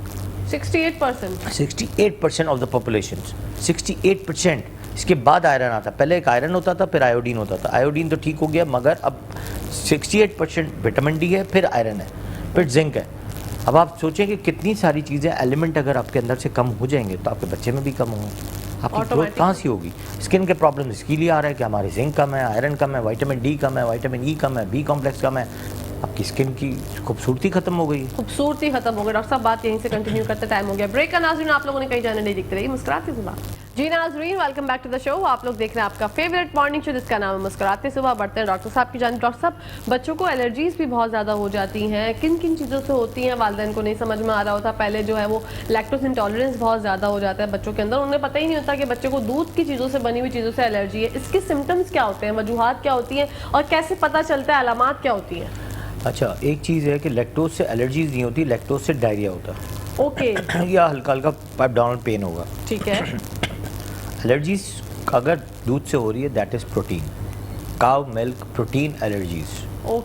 68% ऑफ द पॉपुलेशन, 68%। इसके बाद आयरन आता, पहले एक आयरन होता था, फिर आयोडीन होता था। आयोडीन तो ठीक हो गया, मगर अब 68% विटामिन डी है, फिर आयरन है, फिर जिंक है। अब आप सोचें कि कितनी सारी चीज़ें, एलिमेंट अगर आपके अंदर से कम हो जाएंगे तो आपके बच्चे में भी कम होंगे। आपकी ग्रोथ कहाँ से होगी? स्किन के प्रॉब्लम इसके लिए आ रहा है कि हमारे जिंक कम है, आयरन कम है, विटामिन डी कम है, विटामिन ई कम है, बी कॉम्प्लेक्स कम है। आपकी स्किन की खूबसूरती खत्म हो गई। खूबसूरती खत्म हो गई। डॉक्टर साहब बात यहीं से कंटिन्यू करते, टाइम हो गया ब्रेक का। नाज़रीन, आप लोगों ने कहीं जाने नहीं दिखते रही, मुस्कुराते सुबह। जी नाज़रीन, welcome back to the show. आप लोग देख रहे हैं आपका फेवरेट मॉर्निंग शो जिसका नाम है मुस्कुराते सुबह। बढ़ते हैं डॉक्टर साहब की जान। डॉक्टर साहब, बच्चों को एलर्जीज भी बहुत ज़्यादा हो जाती हैं, किन किन चीज़ों से होती हैं? वालिदैन को नहीं समझ में आ रहा होता। पहले जो है वो लैक्टोज इंटॉलरेंस बहुत ज़्यादा हो जाता है बच्चों के अंदर, उन्हें पता ही नहीं होता कि बच्चे को दूध की चीज़ों से बनी हुई चीज़ों से एलर्जी है। इसके सिम्टम्स क्या होते हैं, वजूहात क्या होती हैं, और कैसे पता चलता है, अलामात क्या होती हैं? अच्छा, एक चीज़ है कि लैक्टोज से एलर्जीज नहीं होती, लैक्टोज से डायरिया होता है। ओके। या हल्का हल्का एब्डोमिनल पेन होगा। ठीक है। एलर्जीज अगर दूध से हो रही है, दैट इज़ प्रोटीन, काव मिल्क प्रोटीन एलर्जीज,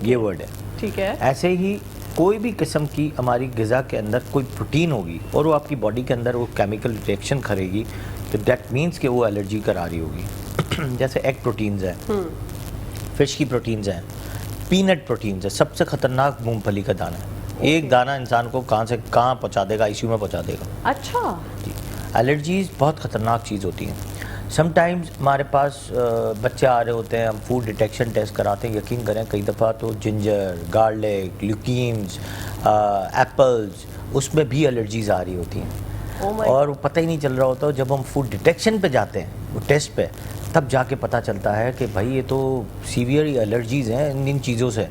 ये वर्ड है। ठीक है। ऐसे ही कोई भी किस्म की हमारी ग़िज़ा के अंदर कोई प्रोटीन होगी और वो आपकी बॉडी के अंदर वो केमिकल रिएक्शन करेगी, तो दैट मीन्स कि वो एलर्जी करा रही होगी। जैसे एग प्रोटीन्स हैं, फिश की प्रोटीन्स हैं, पीनट प्रोटीन्स है। सबसे खतरनाक मूंगफली का दाना है। एक दाना इंसान को कहाँ से कहाँ पहुँचा देगा, ICU में पहुँचा देगा। अच्छा जी, एलर्जीज बहुत ख़तरनाक चीज़ होती हैं। समटाइम्स हमारे पास बच्चे आ रहे होते हैं, हम फूड डिटेक्शन टेस्ट कराते हैं, यकीन करें कई दफ़ा तो जिंजर, गार्लिक, ल्यूकीम्स, एप्पल्स, उसमें भी एलर्जीज आ रही होती हैं। और वो पता ही नहीं चल रहा होता। जब हम फूड डिटेक्शन पे जाते हैं, वो टेस्ट पे, तब जाके पता चलता है कि भाई ये तो सीवियर एलर्जीज हैं इन चीज़ों से।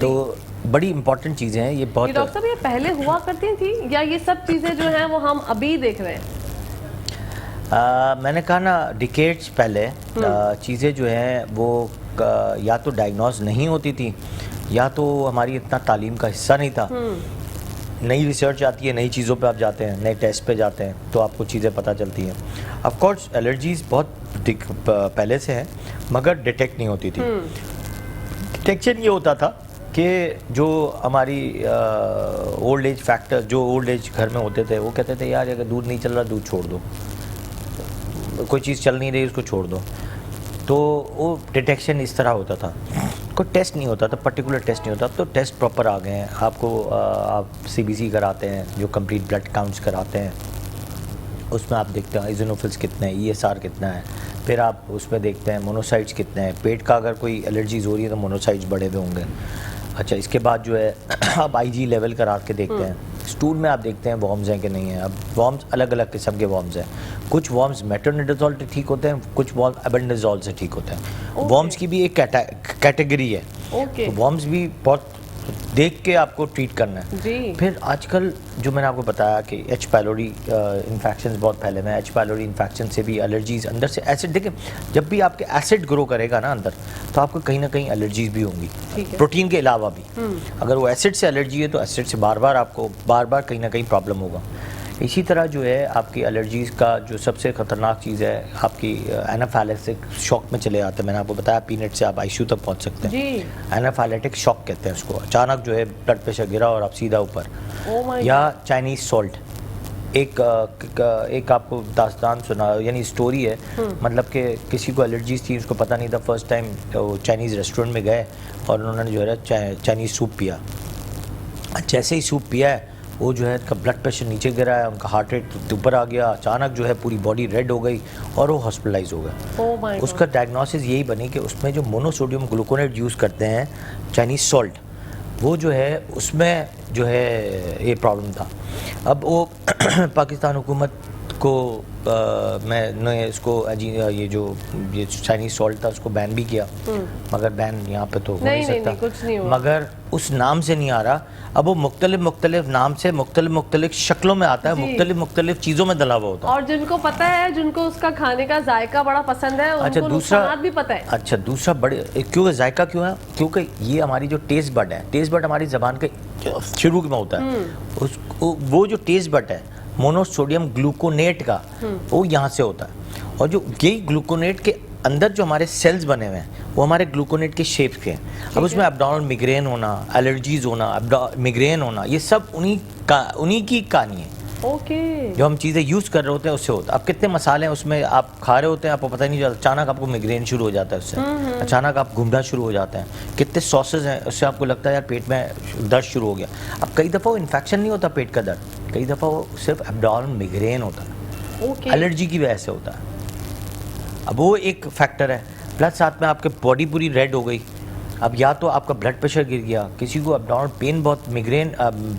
तो बड़ी इंपॉर्टेंट चीज़ें हैं ये। बहुत डॉक्टर साहब, ये पहले हुआ करती थी या ये सब चीज़ें जो हैं वो हम अभी देख रहे हैं? मैंने कहा ना, डिकेड्स पहले चीज़ें जो हैं वो या तो डायग्नोज नहीं होती थी, या तो हमारी इतना तालीम का हिस्सा नहीं था। नई रिसर्च आती है, नई चीज़ों पे आप जाते हैं, नए टेस्ट पे जाते हैं, तो आपको चीज़ें पता चलती हैं। ऑफ कोर्स एलर्जीज बहुत पहले से हैं, मगर डिटेक्ट नहीं होती थी। डिटेक्शन ये होता था कि जो हमारी ओल्ड एज फैक्टर, जो ओल्ड एज घर में होते थे, वो कहते थे यार अगर दूध नहीं चल रहा, दूध छोड़ दो, कोई चीज़ चल नहीं रही उसको छोड़ दो। तो वो डिटेक्शन इस तरह होता था, कोई टेस्ट नहीं होता था, पर्टिकुलर टेस्ट नहीं होता। तो टेस्ट प्रॉपर आ गए हैं। आपको आप CBC कराते हैं, जो कंप्लीट ब्लड काउंट्स कराते हैं, उसमें आप देखते हैं इज़ोनोफिल्स कितने हैं, ESR कितना है, फिर आप उसमें देखते हैं मोनोसाइट्स कितने हैं। पेट का अगर कोई एलर्जीज हो रही है तो मोनोसाइट्स बढ़े हुए होंगे। अच्छा, इसके बाद जो है आप IG लेवल करा के देखते हैं। स्टूल में आप देखते हैं वॉर्म्स हैं कि नहीं है। अब वॉर्म्स अलग अलग किस्म के वॉर्म्स हैं। कुछ वॉर्म्स मेट्रोनिडाज़ोल से ठीक होते हैं, कुछ वॉर्म्स एल्बेंडाज़ोल से ठीक होते हैं। वॉर्म्स की भी एक कैटेगरी है। तो वॉर्म्स भी बहुत देख के आपको ट्रीट करना है जी। फिर आजकल जो मैंने आपको बताया कि एच पायलोरी इन्फेक्शन बहुत फैले हुए हैं। एच पायलोरी इन्फेक्शन से भी एलर्जीज, अंदर से एसिड, देखिए जब भी आपके एसिड ग्रो करेगा ना अंदर, तो आपको कहीं ना कहीं एलर्जीज भी होंगी, प्रोटीन के अलावा भी। अगर वो एसिड से एलर्जी है तो एसिड से बार बार आपको कहीं ना कहीं प्रॉब्लम होगा। इसी तरह जो है आपकी एलर्जीज़ का जो सबसे ख़तरनाक चीज़ है आपकी एनाफाइलेक्टिक शॉक में चले जाते हैं। मैंने आपको बताया पीनट से आप आईसीयू तक पहुंच सकते हैं। एनाफाइलेटिक शॉक कहते हैं उसको। अचानक जो है ब्लड प्रेशर गिरा और आप सीधा ऊपर। या चाइनीज़ सॉल्ट, एक आपको दास्तान सुना, यानी स्टोरी है, मतलब कि किसी को एलर्जीज थी, उसको पता नहीं था, फर्स्ट टाइम वो चाइनीज़ रेस्टोरेंट में गए और उन्होंने जो है चाइनीज़ सूप पिया। जैसे ही सूप पिया है वो जो है उनका ब्लड प्रेशर नीचे गिरा है, उनका हार्ट रेट ऊपर आ गया, अचानक जो है पूरी बॉडी रेड हो गई और वो हॉस्पिटलाइज हो गए। उसका डायग्नोसिस यही बनी कि उसमें जो मोनोसोडियम ग्लूकोनेट यूज़ करते हैं, चाइनीज़ सॉल्ट, वो जो है उसमें जो है ये प्रॉब्लम था। अब वो पाकिस्तान हुकूमत को मैंने इसको ये चाइनीज़ सॉल्ट था उसको बैन भी किया, मगर बैन यहाँ पे तो हो नहीं सकता, कुछ नहीं हुआ। मगर उस नाम से नहीं आ रहा। अब वो मुख्तलिफ नाम से मुख्तलिफ शक्लों में आता है, मुख्तलिफ चीज़ों में डला हुआ होता है। और जिनको पता है, जिनको उसका खाने का जायका बड़ा पसंद है, अच्छा, उनको नुकसानात भी पता है। अच्छा, दूसरा बड़े क्यों जायका क्यों है? क्योंकि ये हमारी जो टेस्ट बड है, टेस्ट बड हमारी ज़बान के शुरू में होता है, वो जो टेस्ट बड है मोनोसोडियम ग्लूकोनेट का, वो यहाँ से होता है। और जो यही ग्लूकोनेट के अंदर जो हमारे सेल्स बने हुए हैं वो हमारे ग्लूकोनेट के शेप के हैं। अब उसमें एब्डोमिनल मिग्रेन होना, एलर्जीज होना, मिग्रेन होना, ये सब उन्हीं की कहानी है। ओके। जो हम चीज़ें यूज़ कर रहे होते हैं उससे होता है। अब कितने मसाले हैं उसमें आप खा रहे होते हैं, आपको पता ही नहीं चलता, अचानक आपको मिग्रेन शुरू हो जाता है उससे, अचानक आप घूमना शुरू हो जाते हैं। कितने सॉसेज हैं उससे आपको लगता है यार पेट में दर्द शुरू हो गया। अब कई दफ़ा वो इन्फेक्शन नहीं होता पेट का दर्द, कई दफ़ा वो सिर्फ एब्डोमिनल मिग्रेन होता है, एलर्जी की वजह से होता है। अब वो एक फैक्टर है, प्लस साथ में आपके बॉडी पूरी रेड हो गई। अब या तो आपका ब्लड प्रेशर गिर गया, किसी को एब्डोमिनल पेन, बहुत मिग्रेन,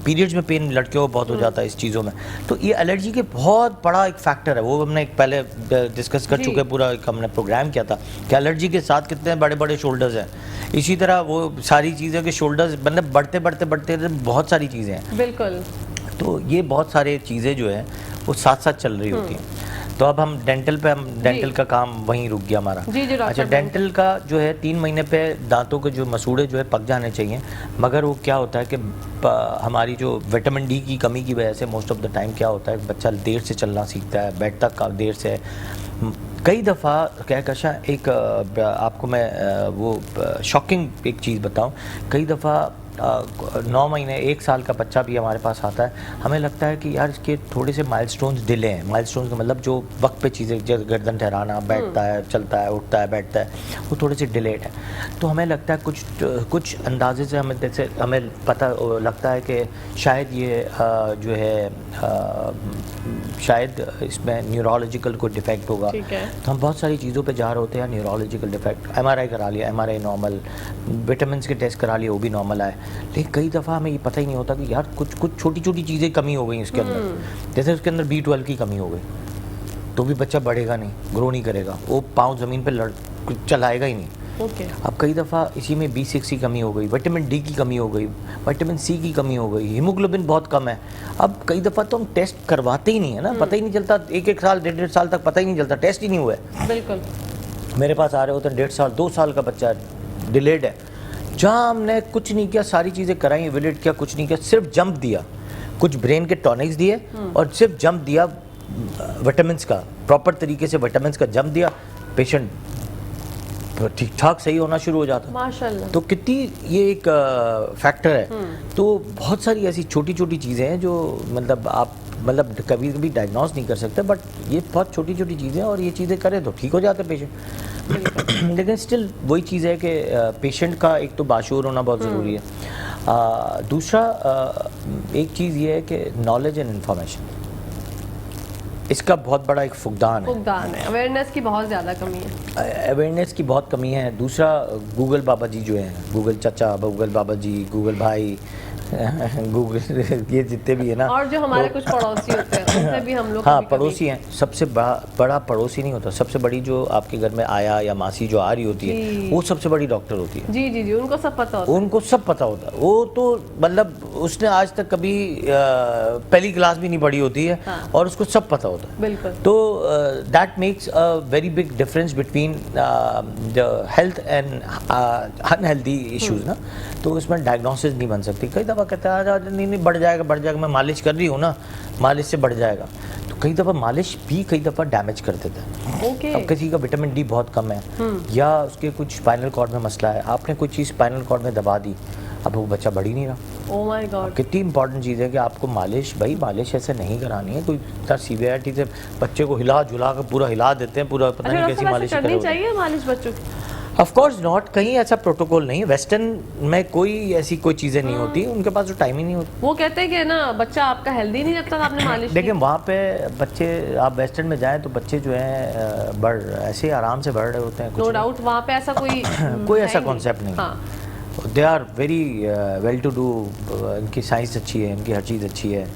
पीरियड्स में पेन लड़कियों को बहुत हो जाता है इस चीज़ों में। तो ये एलर्जी के बहुत बड़ा एक फैक्टर है। वो हमने पहले डिस्कस कर चुके, पूरा एक हमने प्रोग्राम किया था कि एलर्जी के साथ कितने बड़े बड़े शोल्डर्स हैं। इसी तरह वो सारी चीज़ें के शोल्डर्स मतलब बढ़ते बहुत सारी चीज़ें हैं। बिल्कुल। तो ये बहुत सारी चीज़ें जो है वो साथ साथ चल रही होती हैं। तो अब हम डेंटल का काम वहीं रुक गया हमारा। अच्छा, डेंटल का जो है 3 महीने पे दांतों के जो मसूड़े जो है पक जाने चाहिए, मगर वो क्या होता है कि हमारी जो विटामिन डी की कमी की वजह से मोस्ट ऑफ द टाइम क्या होता है, बच्चा देर से चलना सीखता है, बैठता का देर से। कई दफ़ा क्या कशा एक आपको मैं वो शॉकिंग एक चीज़ बताऊं, कई दफ़ा 9 महीने 1 साल का बच्चा भी हमारे पास आता है, हमें लगता है कि यार इसके थोड़े से माइलस्टोन्स डिले हैं। माइलस्टोन्स का मतलब जो वक्त पे चीज़ें, जैसे गर्दन ठहराना, बैठता है, चलता है, उठता है, बैठता है, वो थोड़े से डिलेड है। तो हमें लगता है कुछ अंदाजे से हमें पता लगता है कि शायद ये जो है शायद इसमें न्यूरोलॉजिकल कोई डिफेक्ट होगा। तो हम बहुत सारी चीज़ों पे जा रहे होते हैं, न्यूरोलॉजिकल डिफेक्ट, MRI करा लिया, MRI नॉर्मल, विटामिन के टेस्ट करा लिए, वो भी नॉर्मल आए। लेकिन कई दफ़ा हमें ये पता ही नहीं होता कि यार कुछ छोटी छोटी चीज़ें कमी हो गई उसके अंदर। जैसे उसके अंदर B12 की कमी हो गई, तो भी बच्चा बढ़ेगा नहीं, ग्रो नहीं करेगा, वो पाँव ज़मीन पर चलाएगा ही नहीं। अब कई दफ़ा इसी में B6 की कमी हो गई, विटामिन डी की कमी हो गई, विटामिन C की कमी हो गई, हीमोग्लोबिन बहुत कम है। अब कई दफ़ा तो हम टेस्ट करवाते ही नहीं है ना, पता ही नहीं चलता, 1 साल 1.5 साल तक पता ही नहीं चलता, टेस्ट ही नहीं हुआ है। बिल्कुल। मेरे पास आ रहे होते हैं 1.5 साल 2 साल का बच्चा डिलेड है, जहाँ हमने कुछ नहीं किया, सारी चीज़ें कराई, विजिट किया, कुछ नहीं किया, सिर्फ जंप दिया, कुछ ब्रेन के टॉनिक्स दिए और सिर्फ जंप दिया विटामिन का, प्रॉपर तरीके से विटामिन का जंप दिया, पेशेंट ठीक ठाक सही होना शुरू हो जाता है माशाल्लाह। तो कितनी ये एक फैक्टर है। तो बहुत सारी ऐसी छोटी छोटी चीज़ें हैं जो आप कभी कभी डायग्नोस नहीं कर सकते, बट ये बहुत छोटी छोटी चीज़ें, और ये चीज़ें करें तो ठीक हो जाते हैं पेशेंट। लेकिन स्टिल वही चीज़ है कि पेशेंट का एक तो बाशूर होना बहुत ज़रूरी है। दूसरा एक चीज़ ये है कि नॉलेज एंड इंफॉर्मेशन, इसका बहुत बड़ा एक फुकदान है। अवेयरनेस की बहुत ज़्यादा कमी है। अवेयरनेस की बहुत कमी है। दूसरा गूगल बाबा जी जो हैं, गूगल चाचा, गूगल बाबा जी, गूगल भाई, गूगल ये जितने भी है ना, और जो हमारे कुछ पड़ोसी होते हैं उनसे भी हम लोग हाँ कभी-कभी- पड़ोसी हैं, सबसे बड़ा पड़ोसी नहीं होता, सबसे बड़ी जो आपके घर में आया या मासी जो आ रही होती है जी। वो सबसे बड़ी डॉक्टर होती है। जी जी जी, उनको सब पता होता है। उनको सब पता होता है, वो तो मतलब उसने आज तक कभी पहली क्लास भी नहीं पढ़ी होती है, हाँ। और उसको सब पता होता है। बिल्कुल। तो that makes a very big difference between the health and unhealthy issues ना। तो उसमें डायग्नोसिस नहीं बन सकती। कई दफ़ा कहता है नहीं बढ़ जाएगा, मैं मालिश कर रही हूँ ना, मालिश से बढ़ जाएगा। तो कई दफ़ा मालिश भी कई दफ़ा डैमेज कर देता है। ओके। अब किसी का विटामिन डी बहुत कम है, या उसके कुछ स्पाइनल कॉर्ड में मसला है, आपने कोई चीज़ स्पाइनल कॉर्ड में दबा दी, अब वो बच्चा बढ़ ही नहीं रहा। Oh my God. कितनी इंपॉर्टेंट चीज़ है कि आपको मालिश, भाई मालिश ऐसे नहीं करानी है, कोई इतना सीवियरिटी से बच्चे को हिला जुला कर पूरा हिला देते हैं, पूरा पता नहीं कैसी मालिश करनी चाहिए मालिश बच्चों की? ऑफ कोर्स नॉट, कहीं ऐसा प्रोटोकॉल नहीं है। वेस्टर्न में कोई ऐसी कोई चीज़ें नहीं होती, उनके पास तो टाइम ही नहीं होता। वो कहते हैं कि ना बच्चा आपका हेल्दी नहीं लगता, आपने मालिश देखिए वहाँ पे बच्चे, आप वेस्टर्न में जाएं तो बच्चे जो हैं बढ़ ऐसे आराम से बढ़ रहे होते हैं। नो डाउट वहाँ पे ऐसा कोई कोई है ऐसा ही कॉन्सेप्ट नहीं। हाँ। They are very well to do, इनकी साइंस अच्छी है, इनकी हर चीज़ अच्छी है,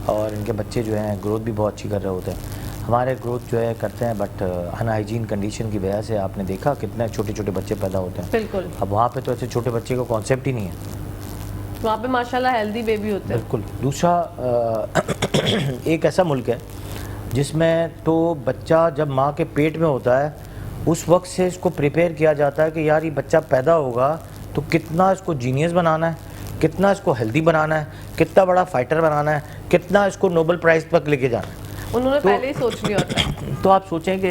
और इनके बच्चे जो हैं ग्रोथ भी बहुत अच्छी कर रहे होते हैं। हमारे ग्रोथ जो है करते हैं, बट अनहाइजीन कंडीशन की वजह से आपने देखा कितने छोटे छोटे बच्चे पैदा होते हैं। बिल्कुल। अब वहाँ पे तो ऐसे छोटे बच्चे का कॉन्सेप्ट ही नहीं है। वहाँ पे माशाल्लाह हेल्दी बेबी होते हैं। बिल्कुल। दूसरा एक ऐसा मुल्क है जिसमें तो बच्चा जब माँ के पेट में होता है उस वक्त से इसको प्रिपेयर किया जाता है कि यार ये बच्चा पैदा होगा तो कितना इसको जीनियस बनाना है, कितना इसको हेल्दी बनाना है, कितना बड़ा फाइटर बनाना है, कितना इसको नोबेल प्राइज़ तक लेके जाना है। उन्होंने पहले ही सोच लिया होता है। तो आप सोचें कि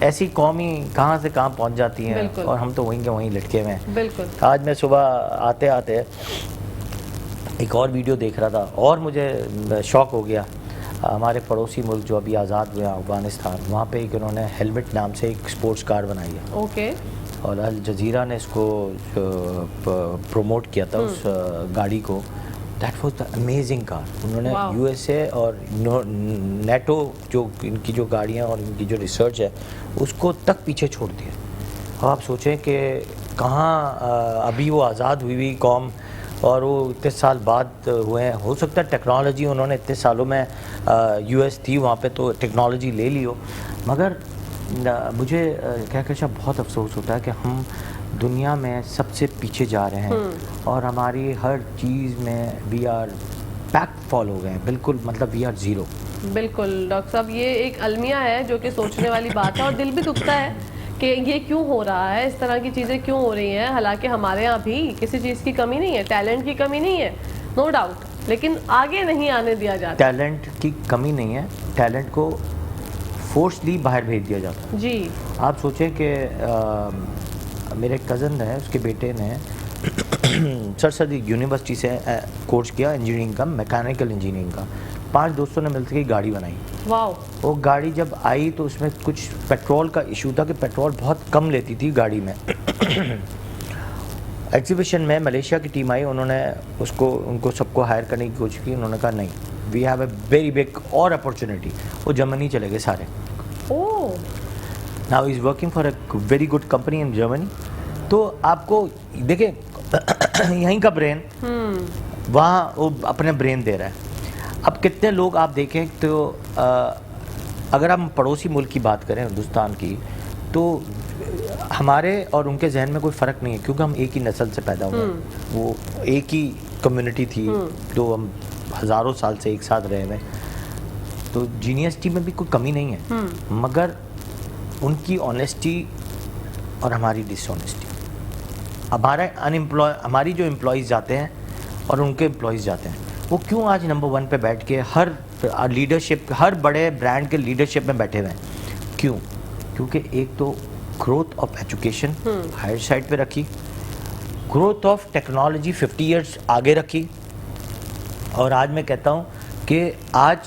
ऐसी कौम ही कहाँ से कहाँ पहुँच जाती है, बिल्कुल। और हम तो वहीं के वहीं लटके हुए हैं। बिल्कुल। आज मैं सुबह आते आते एक और वीडियो देख रहा था और मुझे शौक़ हो गया। हमारे पड़ोसी मुल्क जो अभी आज़ाद हुए अफ़गानिस्तान, वहाँ पे एक उन्होंने हेलमेट नाम से एक स्पोर्ट्स कार बनाई है। ओके। और अल जज़ीरा ने इसको प्रमोट किया था उस गाड़ी को। That was the amazing car. उन्होंने Wow. यूएसए और नेटो जो इनकी जो गाड़ियाँ और इनकी जो रिसर्च है उसको तक पीछे छोड़ दिया। अब आप सोचें कि कहाँ अभी वो आज़ाद हुई हुई कौम, और वो इतने साल बाद हुए हैं। हो सकता है टेक्नोलॉजी उन्होंने इतने सालों में यूएस थी वहाँ पे तो टेक्नोलॉजी ले ली हो, मगर मुझे कहकर बहुत अफसोस होता है कि हम दुनिया में सबसे पीछे जा रहे हैं और हमारी हर चीज़ में वी आर बैक फॉल हो गए हैं, बिल्कुल मतलब वी आर ज़ीरो। बिल्कुल डॉक्टर साहब, ये एक अलमिया है जो कि सोचने वाली बात है, और दिल भी दुखता है कि ये क्यों हो रहा है, इस तरह की चीज़ें क्यों हो रही हैं। हालांकि हमारे यहाँ भी किसी चीज़ की कमी नहीं है, टैलेंट की कमी नहीं है, नो डाउट, लेकिन आगे नहीं आने दिया जाता। टैलेंट की कमी नहीं है, टैलेंट को फोर्सली बाहर भेज दिया जाता है। जी। आप सोचें कि मेरे कज़न है, उसके बेटे ने सरसदी यूनिवर्सिटी से कोर्स किया इंजीनियरिंग का, मैकेनिकल इंजीनियरिंग का। 5 दोस्तों ने मिलकर एक गाड़ी बनाई। वाओ। वो गाड़ी जब आई तो उसमें कुछ पेट्रोल का इशू था कि पेट्रोल बहुत कम लेती थी गाड़ी में। एग्जीबिशन में मलेशिया की टीम आई, उन्होंने उनको सबको हायर करने की कोशिश की। उन्होंने कहा नहीं, we have a very big or opportunity. वो जर्मनी चले गए सारे। Oh. Now is working for a very good company in Germany. तो आपको देखिए यहीं का ब्रेन वहाँ वो अपने ब्रेन दे रहा है। अब कितने लोग आप देखें तो अगर हम पड़ोसी मुल्क की बात करें हिंदुस्तान की, तो हमारे और उनके जहन में कोई फ़र्क नहीं है, क्योंकि हम एक ही नस्ल से पैदा हुए हैं। वो एक ही कम्युनिटी थी जो हम हज़ारों साल से एक साथ रहे हुए। तो जीनियसिटी में भी कोई कमी नहीं है, मगर उनकी ऑनेस्टी और हमारी डिसऑनेस्टी। हमारी जो एम्प्लॉयज़ जाते हैं और उनके एम्प्लॉयज़ जाते हैं, वो क्यों आज नंबर 1 पे बैठ के हर लीडरशिप, हर बड़े ब्रांड के लीडरशिप में बैठे हुए हैं? क्यों? क्योंकि एक तो growth of education higher side पे रखी, ग्रोथ ऑफ टेक्नोलॉजी 50 ईयर्स आगे रखी, और आज मैं कहता हूँ कि आज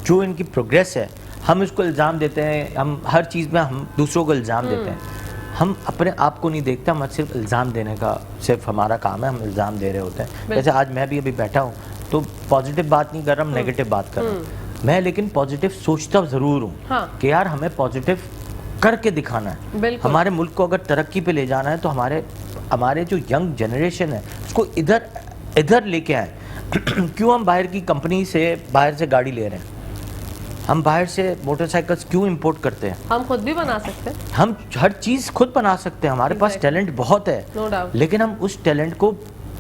जो इनकी प्रोग्रेस है हम इसको इल्ज़ाम देते हैं, हम हर चीज़ में हम दूसरों को इल्ज़ाम देते हैं, हम अपने आप को नहीं देखते। हम सिर्फ इल्ज़ाम देने का सिर्फ हमारा काम है, हम इल्ज़ाम दे रहे होते हैं। जैसे आज मैं भी अभी बैठा हूँ तो पॉजिटिव बात नहीं कर रहा हूँ, नेगेटिव बात कर रहा हूँ मैं, लेकिन पॉजिटिव सोचता ज़रूर हूँ। हाँ। कि यार हमें पॉजिटिव करके दिखाना है। हमारे मुल्क को अगर तरक्की पे ले जाना है तो हमारे जो यंग जनरेशन है उसको इधर लेके आए। क्यों हम बाहर की कंपनी से बाहर से गाड़ी ले रहे हैं, हम बाहर से मोटरसाइकिल्स क्यों इंपोर्ट करते हैं? हम खुद भी बना सकते हैं, हम हर चीज़ खुद बना सकते हैं, हमारे पास टैलेंट बहुत है, नो डाउट। लेकिन हम उस टैलेंट को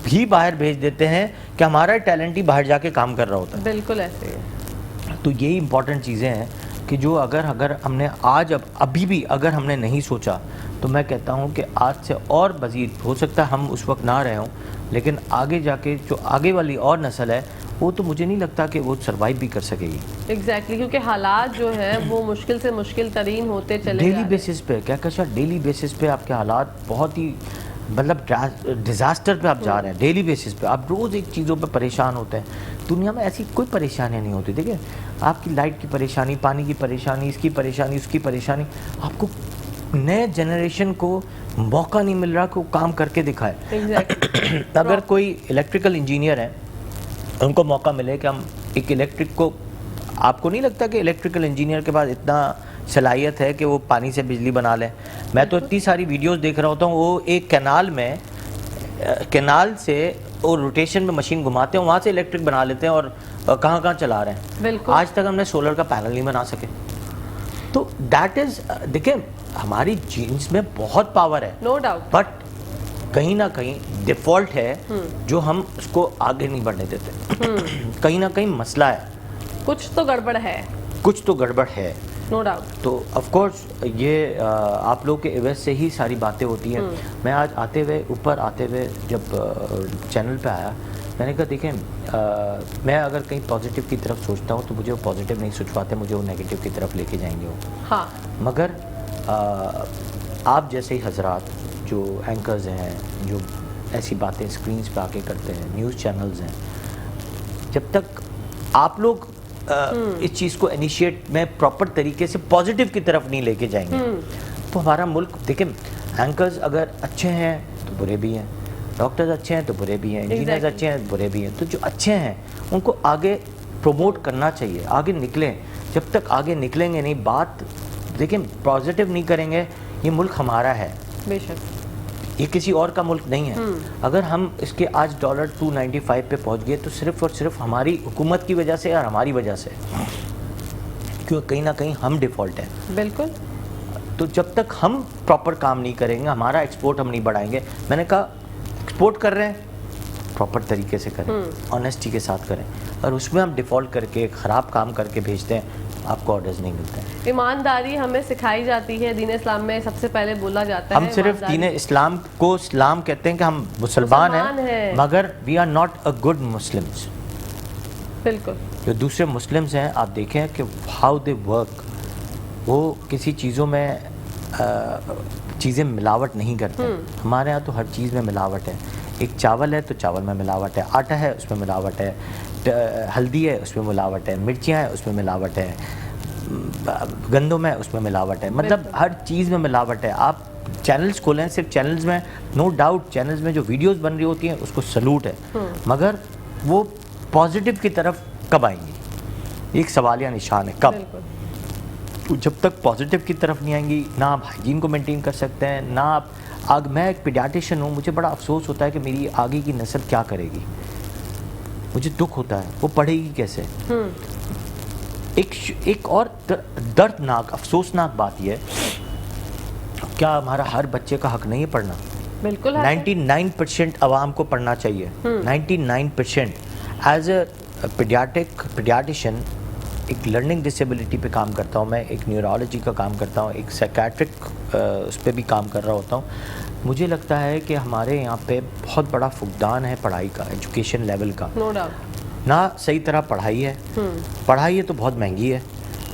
भी बाहर भेज देते हैं कि हमारा टैलेंट ही बाहर जाके काम कर रहा होता है। बिल्कुल ऐसे ही है। तो यही इंपॉर्टेंट चीज़ें हैं कि जो अगर हमने आज अभी भी अगर हमने नहीं सोचा, तो मैं कहता हूँ कि आज से और मज़ीद हो सकता है हम उस वक्त ना रहे हों, लेकिन आगे जाके जो आगे वाली और नस्ल है वो तो मुझे नहीं लगता कि वो सर्वाइव भी कर सकेगी। एग्जैक्टली क्योंकि हालात जो है वो मुश्किल से मुश्किल तरीन होते चले डेली बेसिस पे क्या कैसा डेली बेसिस पे आपके हालात बहुत ही मतलब डिज़ास्टर पे आप जा रहे हैं। डेली बेसिस पे आप रोज़ एक चीज़ों पे परेशान होते हैं। दुनिया में ऐसी कोई परेशानियाँ नहीं होती। देखिए आपकी लाइट की परेशानी, पानी की परेशानी, इसकी परेशानी, उसकी परेशानी, आपको नए जनरेशन को मौका नहीं मिल रहा कि वो काम करके दिखाए। Exactly. अगर कोई इलेक्ट्रिकल इंजीनियर है, उनको मौका मिले कि हम एक इलेक्ट्रिक को, आपको नहीं लगता कि इलेक्ट्रिकल इंजीनियर के पास इतना सलाहियत है कि वो पानी से बिजली बना लें? मैं तो इतनी सारी वीडियोस देख रहा होता हूँ, वो एक कैनाल से वो रोटेशन में मशीन घुमाते हैं, वहाँ से इलेक्ट्रिक बना लेते हैं और कहाँ कहाँ चला रहे हैं। बिल्कुल। आज तक हमने सोलर का पैनल नहीं बना सके। तो दैट इज़, देखिए हमारी जीन्स में बहुत पावर है, नो डाउट, बट कहीं ना कहीं डिफ़ॉल्ट है जो हम उसको आगे नहीं बढ़ने देते। कहीं ना कहीं मसला है, कुछ तो गड़बड़ है, कुछ तो गड़बड़ है, नो डाउट। तो ऑफ कोर्स ये आप लोग के एवज से ही सारी बातें होती हैं। मैं आज ऊपर आते हुए जब चैनल पे आया, मैंने कहा देखें मैं अगर कहीं पॉजिटिव की तरफ सोचता हूँ तो मुझे वो पॉजिटिव नहीं सोच पाते, मुझे वो नेगेटिव की तरफ लेके जाएंगे वो। हाँ, मगर आप जैसे ही हजरात जो एंकर्स हैं, जो ऐसी बातें स्क्रीन्स पे आके करते हैं, न्यूज़ चैनल्स हैं, जब तक आप लोग इस चीज़ को इनिशिएट में प्रॉपर तरीके से पॉजिटिव की तरफ नहीं लेके जाएंगे तो हमारा मुल्क, देखिए एंकर्स अगर अच्छे हैं तो बुरे भी हैं, डॉक्टर्स अच्छे हैं तो बुरे भी हैं, इंजीनियर्स अच्छे हैं तो बुरे भी हैं। तो जो अच्छे हैं उनको आगे प्रमोट करना चाहिए, आगे निकलें। जब तक आगे निकलेंगे नहीं, बात देखिए पॉजिटिव नहीं करेंगे, ये मुल्क हमारा है, बेशक ये किसी और का मुल्क नहीं है। अगर हम इसके आज डॉलर 295 पे पहुंच गए तो सिर्फ और सिर्फ हमारी हुकूमत की वजह से और हमारी वजह से, क्यों कहीं ना कहीं हम डिफ़ॉल्ट हैं। बिल्कुल। तो जब तक हम प्रॉपर काम नहीं करेंगे, हमारा एक्सपोर्ट हम नहीं बढ़ाएंगे। मैंने कहा एक्सपोर्ट कर रहे हैं प्रॉपर तरीके से करें, ऑनेस्टी के साथ करें, और उसमें हम डिफ़ॉल्ट करके ख़राब काम करके भेजते हैं, आपको ऑर्डर्स नहीं मिलते हैं। ईमानदारी हमें सिखाई जाती है, दीन इस्लाम में सबसे पहले बोला जाता है। हम सिर्फ दीन इस्लाम को इस्लाम कहते हैं कि हम मुसलमान हैं, मगर we are not a good Muslims. बिल्कुल। जो दूसरे मुस्लिम्स हैं, आप देखें कि हाउ दे वर्क, वो किसी चीज़ों में चीज़ें मिलावट नहीं करते। हमारे यहाँ तो हर चीज़ में मिलावट है। एक चावल है तो चावल में मिलावट है, आटा है उसमें मिलावट है, हल्दी है उसमें मिलावट है, मिर्चियाँ हैं उसमें मिलावट है, गंदम है उसमें मिलावट है, मतलब हर चीज़ में मिलावट है। आप चैनल्स खोलें, सिर्फ चैनल्स में नो डाउट चैनल्स में जो वीडियोस बन रही होती हैं उसको सलूट है, मगर वो पॉजिटिव की तरफ कब आएंगी, एक सवालिया निशान है कब। तो जब तक पॉजिटिव की तरफ नहीं आएंगी, ना आप हाइजीन को मेंटेन कर सकते हैं, ना आप मैं एक पीडियाट्रिशियन हूँ, मुझे बड़ा अफसोस होता है कि मेरी आगे की नस्ल क्या करेगी, मुझे दुख होता है, वो पढ़ेगी कैसे। एक और दर्दनाक अफसोसनाक बात यह है, क्या हमारा हर बच्चे का हक नहीं है पढ़ना? बिल्कुल 99% आवाम को पढ़ना चाहिए, 99%। एज अ पीडियाट्रिशियन एक लर्निंग डिसेबिलिटी पे काम करता हूँ मैं, एक न्यूरोलॉजी का काम करता हूँ, एक साइकेट्रिक उस पर भी काम कर रहा होता हूँ। मुझे लगता है कि हमारे यहाँ पे बहुत बड़ा फुकदान है पढ़ाई का, एजुकेशन लेवल का। No doubt. ना सही तरह पढ़ाई है, पढ़ाई है तो बहुत महंगी है,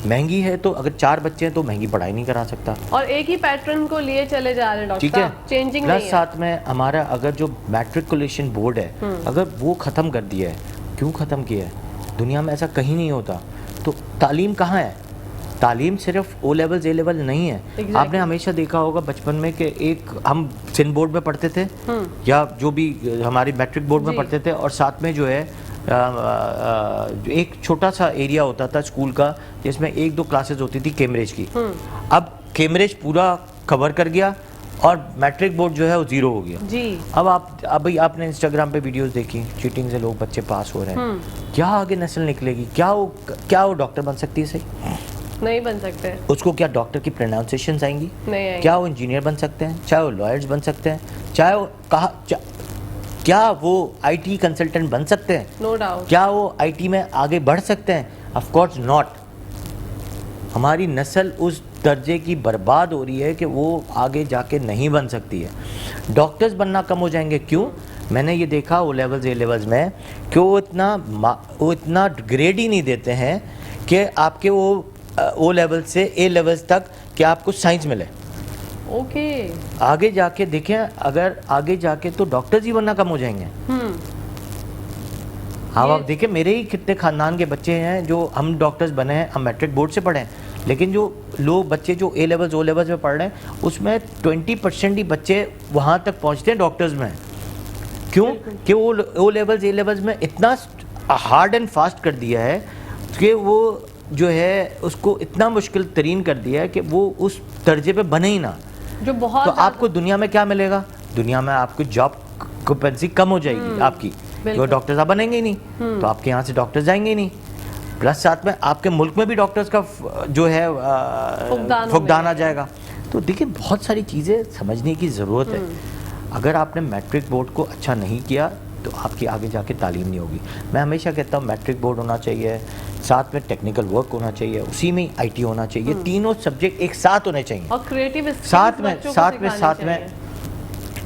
महंगी है तो अगर 4 बच्चे हैं तो महंगी पढ़ाई नहीं करा सकता, और एक ही पैटर्न को लिए चले जा रहे हैं डॉक्टर साहब, चेंजिंग नहीं है। प्लस साथ में हमारा अगर जो मैट्रिकुलेशन बोर्ड है, अगर वो ख़त्म कर दिया है, क्यों ख़त्म किया है? दुनिया में ऐसा कहीं नहीं होता। तो तालीम कहाँ है? तालीम सिर्फ ओ लेवल ए लेवल नहीं है। Exactly. आपने हमेशा देखा होगा बचपन में कि एक हम सिंध बोर्ड में पढ़ते थे या जो भी हमारी मैट्रिक बोर्ड में पढ़ते थे, और साथ में जो है एक छोटा सा एरिया होता था स्कूल का जिसमें 1-2 क्लासेस होती थी कैम्ब्रिज की। अब कैम्ब्रिज पूरा कवर कर गया और मैट्रिक बोर्ड जो है वो 0 हो गया जी। अब अभी आपने इंस्टाग्राम पे वीडियोस देखी, चीटिंग से लोग बच्चे पास हो रहे हैं। क्या आगे नस्ल निकलेगी? क्या वो डॉक्टर बन सकती है? सही नहीं बन सकते। उसको क्या डॉक्टर की प्रोनाउंसिएशंस आएंगी? नहीं आएंगी। क्या वो इंजीनियर बन सकते हैं? चाहे वो लॉयर्स बन सकते हैं, चाहे वो क्या वो आईटी कंसल्टेंट बन सकते हैं? No doubt. क्या वो आईटी में आगे बढ़ सकते हैं? Of course not. हमारी नस्ल उस दर्जे की बर्बाद हो रही है कि वो आगे जाके नहीं बन सकती है। डॉक्टर्स बनना कम हो जाएंगे। क्यों? मैंने ये देखा ओ लेवल्स ए लेवल्स में कि वो इतना ग्रेड ही नहीं देते हैं कि आपके वो ओ लेवल से ए लेवल्स तक कि आपको साइंस मिले। ओके। आगे जाके देखें, अगर आगे जाके तो डॉक्टर्स ही बनना कम हो जाएंगे। हाँ, आप देखिए मेरे ही कितने खानदान के बच्चे हैं जो हम डॉक्टर्स बने हैं, हम मैट्रिक बोर्ड से पढ़े हैं, लेकिन जो लोग बच्चे जो ए लेवल्स ओ लेवल्स में पढ़ रहे हैं उसमें 20% ही बच्चे वहाँ तक पहुँचते हैं डॉक्टर्स में। क्यों? कि वो ओ लेवल्स ए लेवल्स में इतना हार्ड एंड फास्ट कर दिया है कि वो जो है उसको इतना मुश्किल तरीन कर दिया है कि वो उस दर्जे पे बने ही ना। जो बहुत तो आपको दुनिया में क्या मिलेगा? दुनिया में आपको जॉब कैपेसिटी कम हो जाएगी आपकी, जो डॉक्टर्स आप बनेंगे ही नहीं, तो आपके यहाँ से डॉक्टर्स जाएंगे ही नहीं। प्लस साथ में आपके मुल्क में भी डॉक्टर्स का जो है फुकदान आ जाएगा। तो देखिए बहुत सारी चीज़ें समझने की ज़रूरत है। अगर आपने मैट्रिक बोर्ड को अच्छा नहीं किया तो आपकी आगे जाके तालीम नहीं होगी। मैं हमेशा कहता हूँ मैट्रिक बोर्ड होना चाहिए, साथ में टेक्निकल वर्क होना चाहिए, उसी में आईटी होना चाहिए, तीनों सब्जेक्ट एक साथ होने चाहिए। और क्रिएटिव साथ में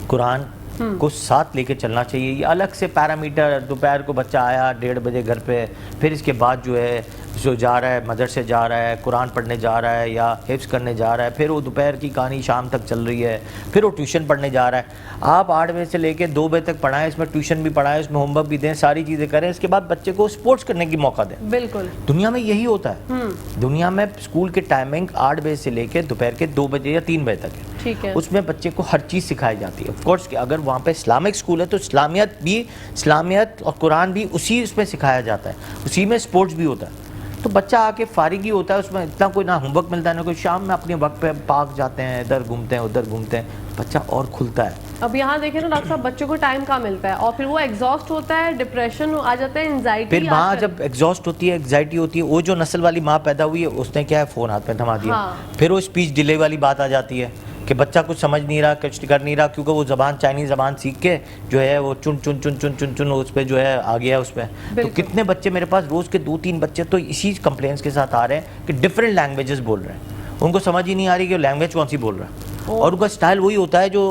कुरान को साथ लेके चलना चाहिए। ये अलग से पैरामीटर, दोपहर को बच्चा आया 1:30 बजे घर पे, फिर इसके बाद जो है जो जा रहा है मदरसे जा रहा है, कुरान पढ़ने जा रहा है या हिफ्ज़ करने जा रहा है, फिर वो दोपहर की कहानी शाम तक चल रही है, फिर वो ट्यूशन पढ़ने जा रहा है। आप 8 बजे से लेके 2 बजे तक पढ़ाएं, इसमें ट्यूशन भी पढ़ाएं, इसमें होमवर्क भी दें, सारी चीज़ें करें, इसके बाद बच्चे को स्पोर्ट्स करने की मौका दें। बिल्कुल दुनिया में यही होता है। दुनिया में स्कूल के टाइमिंग 8 बजे से लेके दोपहर के 2 बजे या 3 बजे तक है। ठीक है। उसमें बच्चे को हर चीज़ सिखाई जाती है। ऑफ कोर्स कि अगर वहाँ पे इस्लामिक स्कूल है तो इस्लामियत और कुरान भी उसी उसमें सिखाया जाता है, उसी में स्पोर्ट्स भी होता है। तो बच्चा आके फारिग ही होता है, उसमें इतना कोई ना होमवर्क मिलता है ना कोई। शाम में अपने वक्त पे पार्क जाते हैं, इधर घूमते हैं उधर घूमते हैं, बच्चा और खुलता है। अब यहाँ देखें ना डॉक्टर साहब, बच्चों को टाइम कहाँ मिलता है और फिर वो एग्जॉस्ट होता है, डिप्रेशन आ जाता है, एंजाइटी। फिर माँ जब एग्जॉस्ट होती है, एग्जाइटी होती है, वो जो नस्ल वाली माँ पैदा हुई है उसने क्या है, फ़ोन हाथ में थमा दिया। हाँ। फिर वो स्पीच डिले वाली बात आ जाती है कि बच्चा कुछ समझ नहीं रहा, कुछ कर नहीं रहा, क्योंकि वो ज़बान चाइनीज़ ज़बान सीख के जो है वो चुन चुन चुन चुन चुन चुन उस पर जो है आ गया उस पर। तो कितने बच्चे मेरे पास रोज़ के 2-3 बच्चे तो इसी कंप्लेंट्स के साथ आ रहे हैं कि डिफरेंट लैंग्वेजेस बोल रहे हैं, उनको समझ ही नहीं आ रही कि लैंग्वेज कौन सी बोल रहा है, और उनका स्टाइल वही होता है जो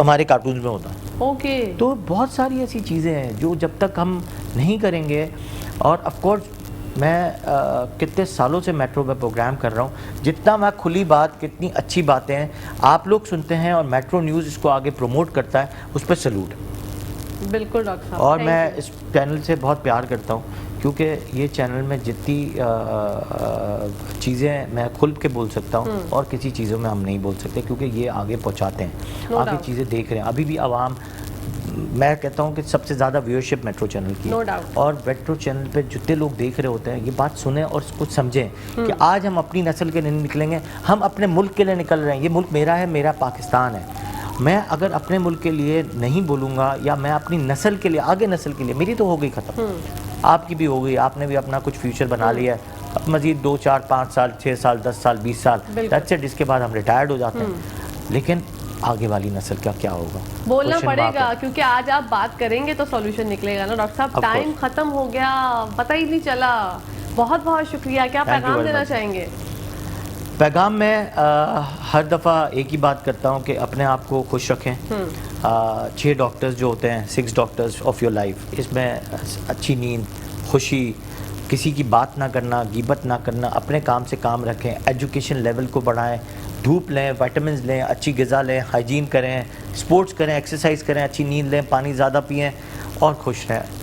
हमारे कार्टून्स में होता है। ओके। तो बहुत सारी ऐसी चीज़ें हैं जो जब तक हम नहीं करेंगे, और ऑफ कोर्स मैं कितने सालों से मेट्रो में प्रोग्राम कर रहा हूँ, जितना मैं खुली बात, कितनी अच्छी बातें हैं आप लोग सुनते हैं और मेट्रो न्यूज़ इसको आगे प्रमोट करता है, उस पर सैल्यूट। बिल्कुल डॉक्टर साहब। और मैं इस चैनल से बहुत प्यार करता हूँ, क्योंकि ये चैनल में जितनी चीज़ें मैं खुल के बोल सकता हूँ और किसी चीज़ों में हम नहीं बोल सकते, क्योंकि ये आगे पहुँचाते हैं, आगे चीज़ें देख रहे हैं। अभी भी आवाम, मैं कहता हूँ कि सबसे ज़्यादा व्यूअरशिप मेट्रो चैनल की है, और मेट्रो चैनल पे जितने लोग देख रहे होते हैं ये बात सुने और कुछ समझें कि आज हम अपनी नस्ल के लिए निकलेंगे, हम अपने मुल्क के लिए निकल रहे हैं। ये मुल्क मेरा है, मेरा पाकिस्तान है। मैं अगर अपने मुल्क के लिए नहीं बोलूँगा या मैं अपनी नस्ल के लिए, आगे नस्ल के लिए, मेरी तो हो गई ख़त्म, आपकी भी हो गई, आपने भी अपना कुछ फ्यूचर बना लिया है, अब मज़ीद 2, 4, 5 साल, 6 साल, 10 साल, 20 साल, दैट्स इट, इसके बाद हम रिटायर्ड हो जाते हैं। लेकिन आगे वाली नस्ल का क्या होगा, बोलना पड़ेगा, क्योंकि आज आप बात करेंगे तो सॉल्यूशन निकलेगा ना डॉक्टर साहब। टाइम खत्म हो गया, पता ही नहीं चला। बहुत बहुत शुक्रिया। क्या पैगाम देना चाहेंगे? पैगाम में हर दफ़ा एक ही बात करता हूँ कि अपने आप को खुश रखें। 6 डॉक्टर्स जो होते हैं, 6 डॉक्टर्स ऑफ योर लाइफ, इसमें अच्छी नींद, खुशी, किसी की बात ना करना, गिबत ना करना, अपने काम से काम रखें, एजुकेशन लेवल को बढ़ाएं, धूप लें, विटामिन्स लें, अच्छी ग़िज़ा लें, हाइजीन करें, स्पोर्ट्स करें, एक्सरसाइज करें, अच्छी नींद लें, पानी ज़्यादा पिएं और खुश रहें।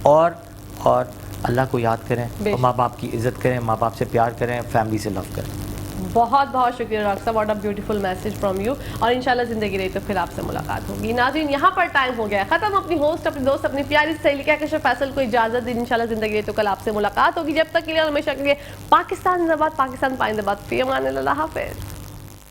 और अल्लाह को याद करें, और माँ बाप की इज़्ज़त करें, माँ बाप से प्यार करें, फैमिली से लव करें। बहुत बहुत शुक्रिया डॉक्टर साहब, what a beautiful message from you. और इंशाल्लाह ज़िंदगी रही तो फिर आपसे मुलाकात होगी। नाज़रीन, यहाँ पर टाइम हो गया ख़त्म। अपनी होस्ट, अपनी दोस्त, अपनी प्यारी सहेली कहकश फैसल को इजाज़त दी। इंशाल्लाह ज़िंदगी रही तो कल आपसे मुलाकात होगी। जब तक के लिए हमेशा के लिए पाकिस्तान जिंदाबाद, पाकिस्तान पाइंदाबाद, फ़ी अमान अल्लाह, हाफ़िज़।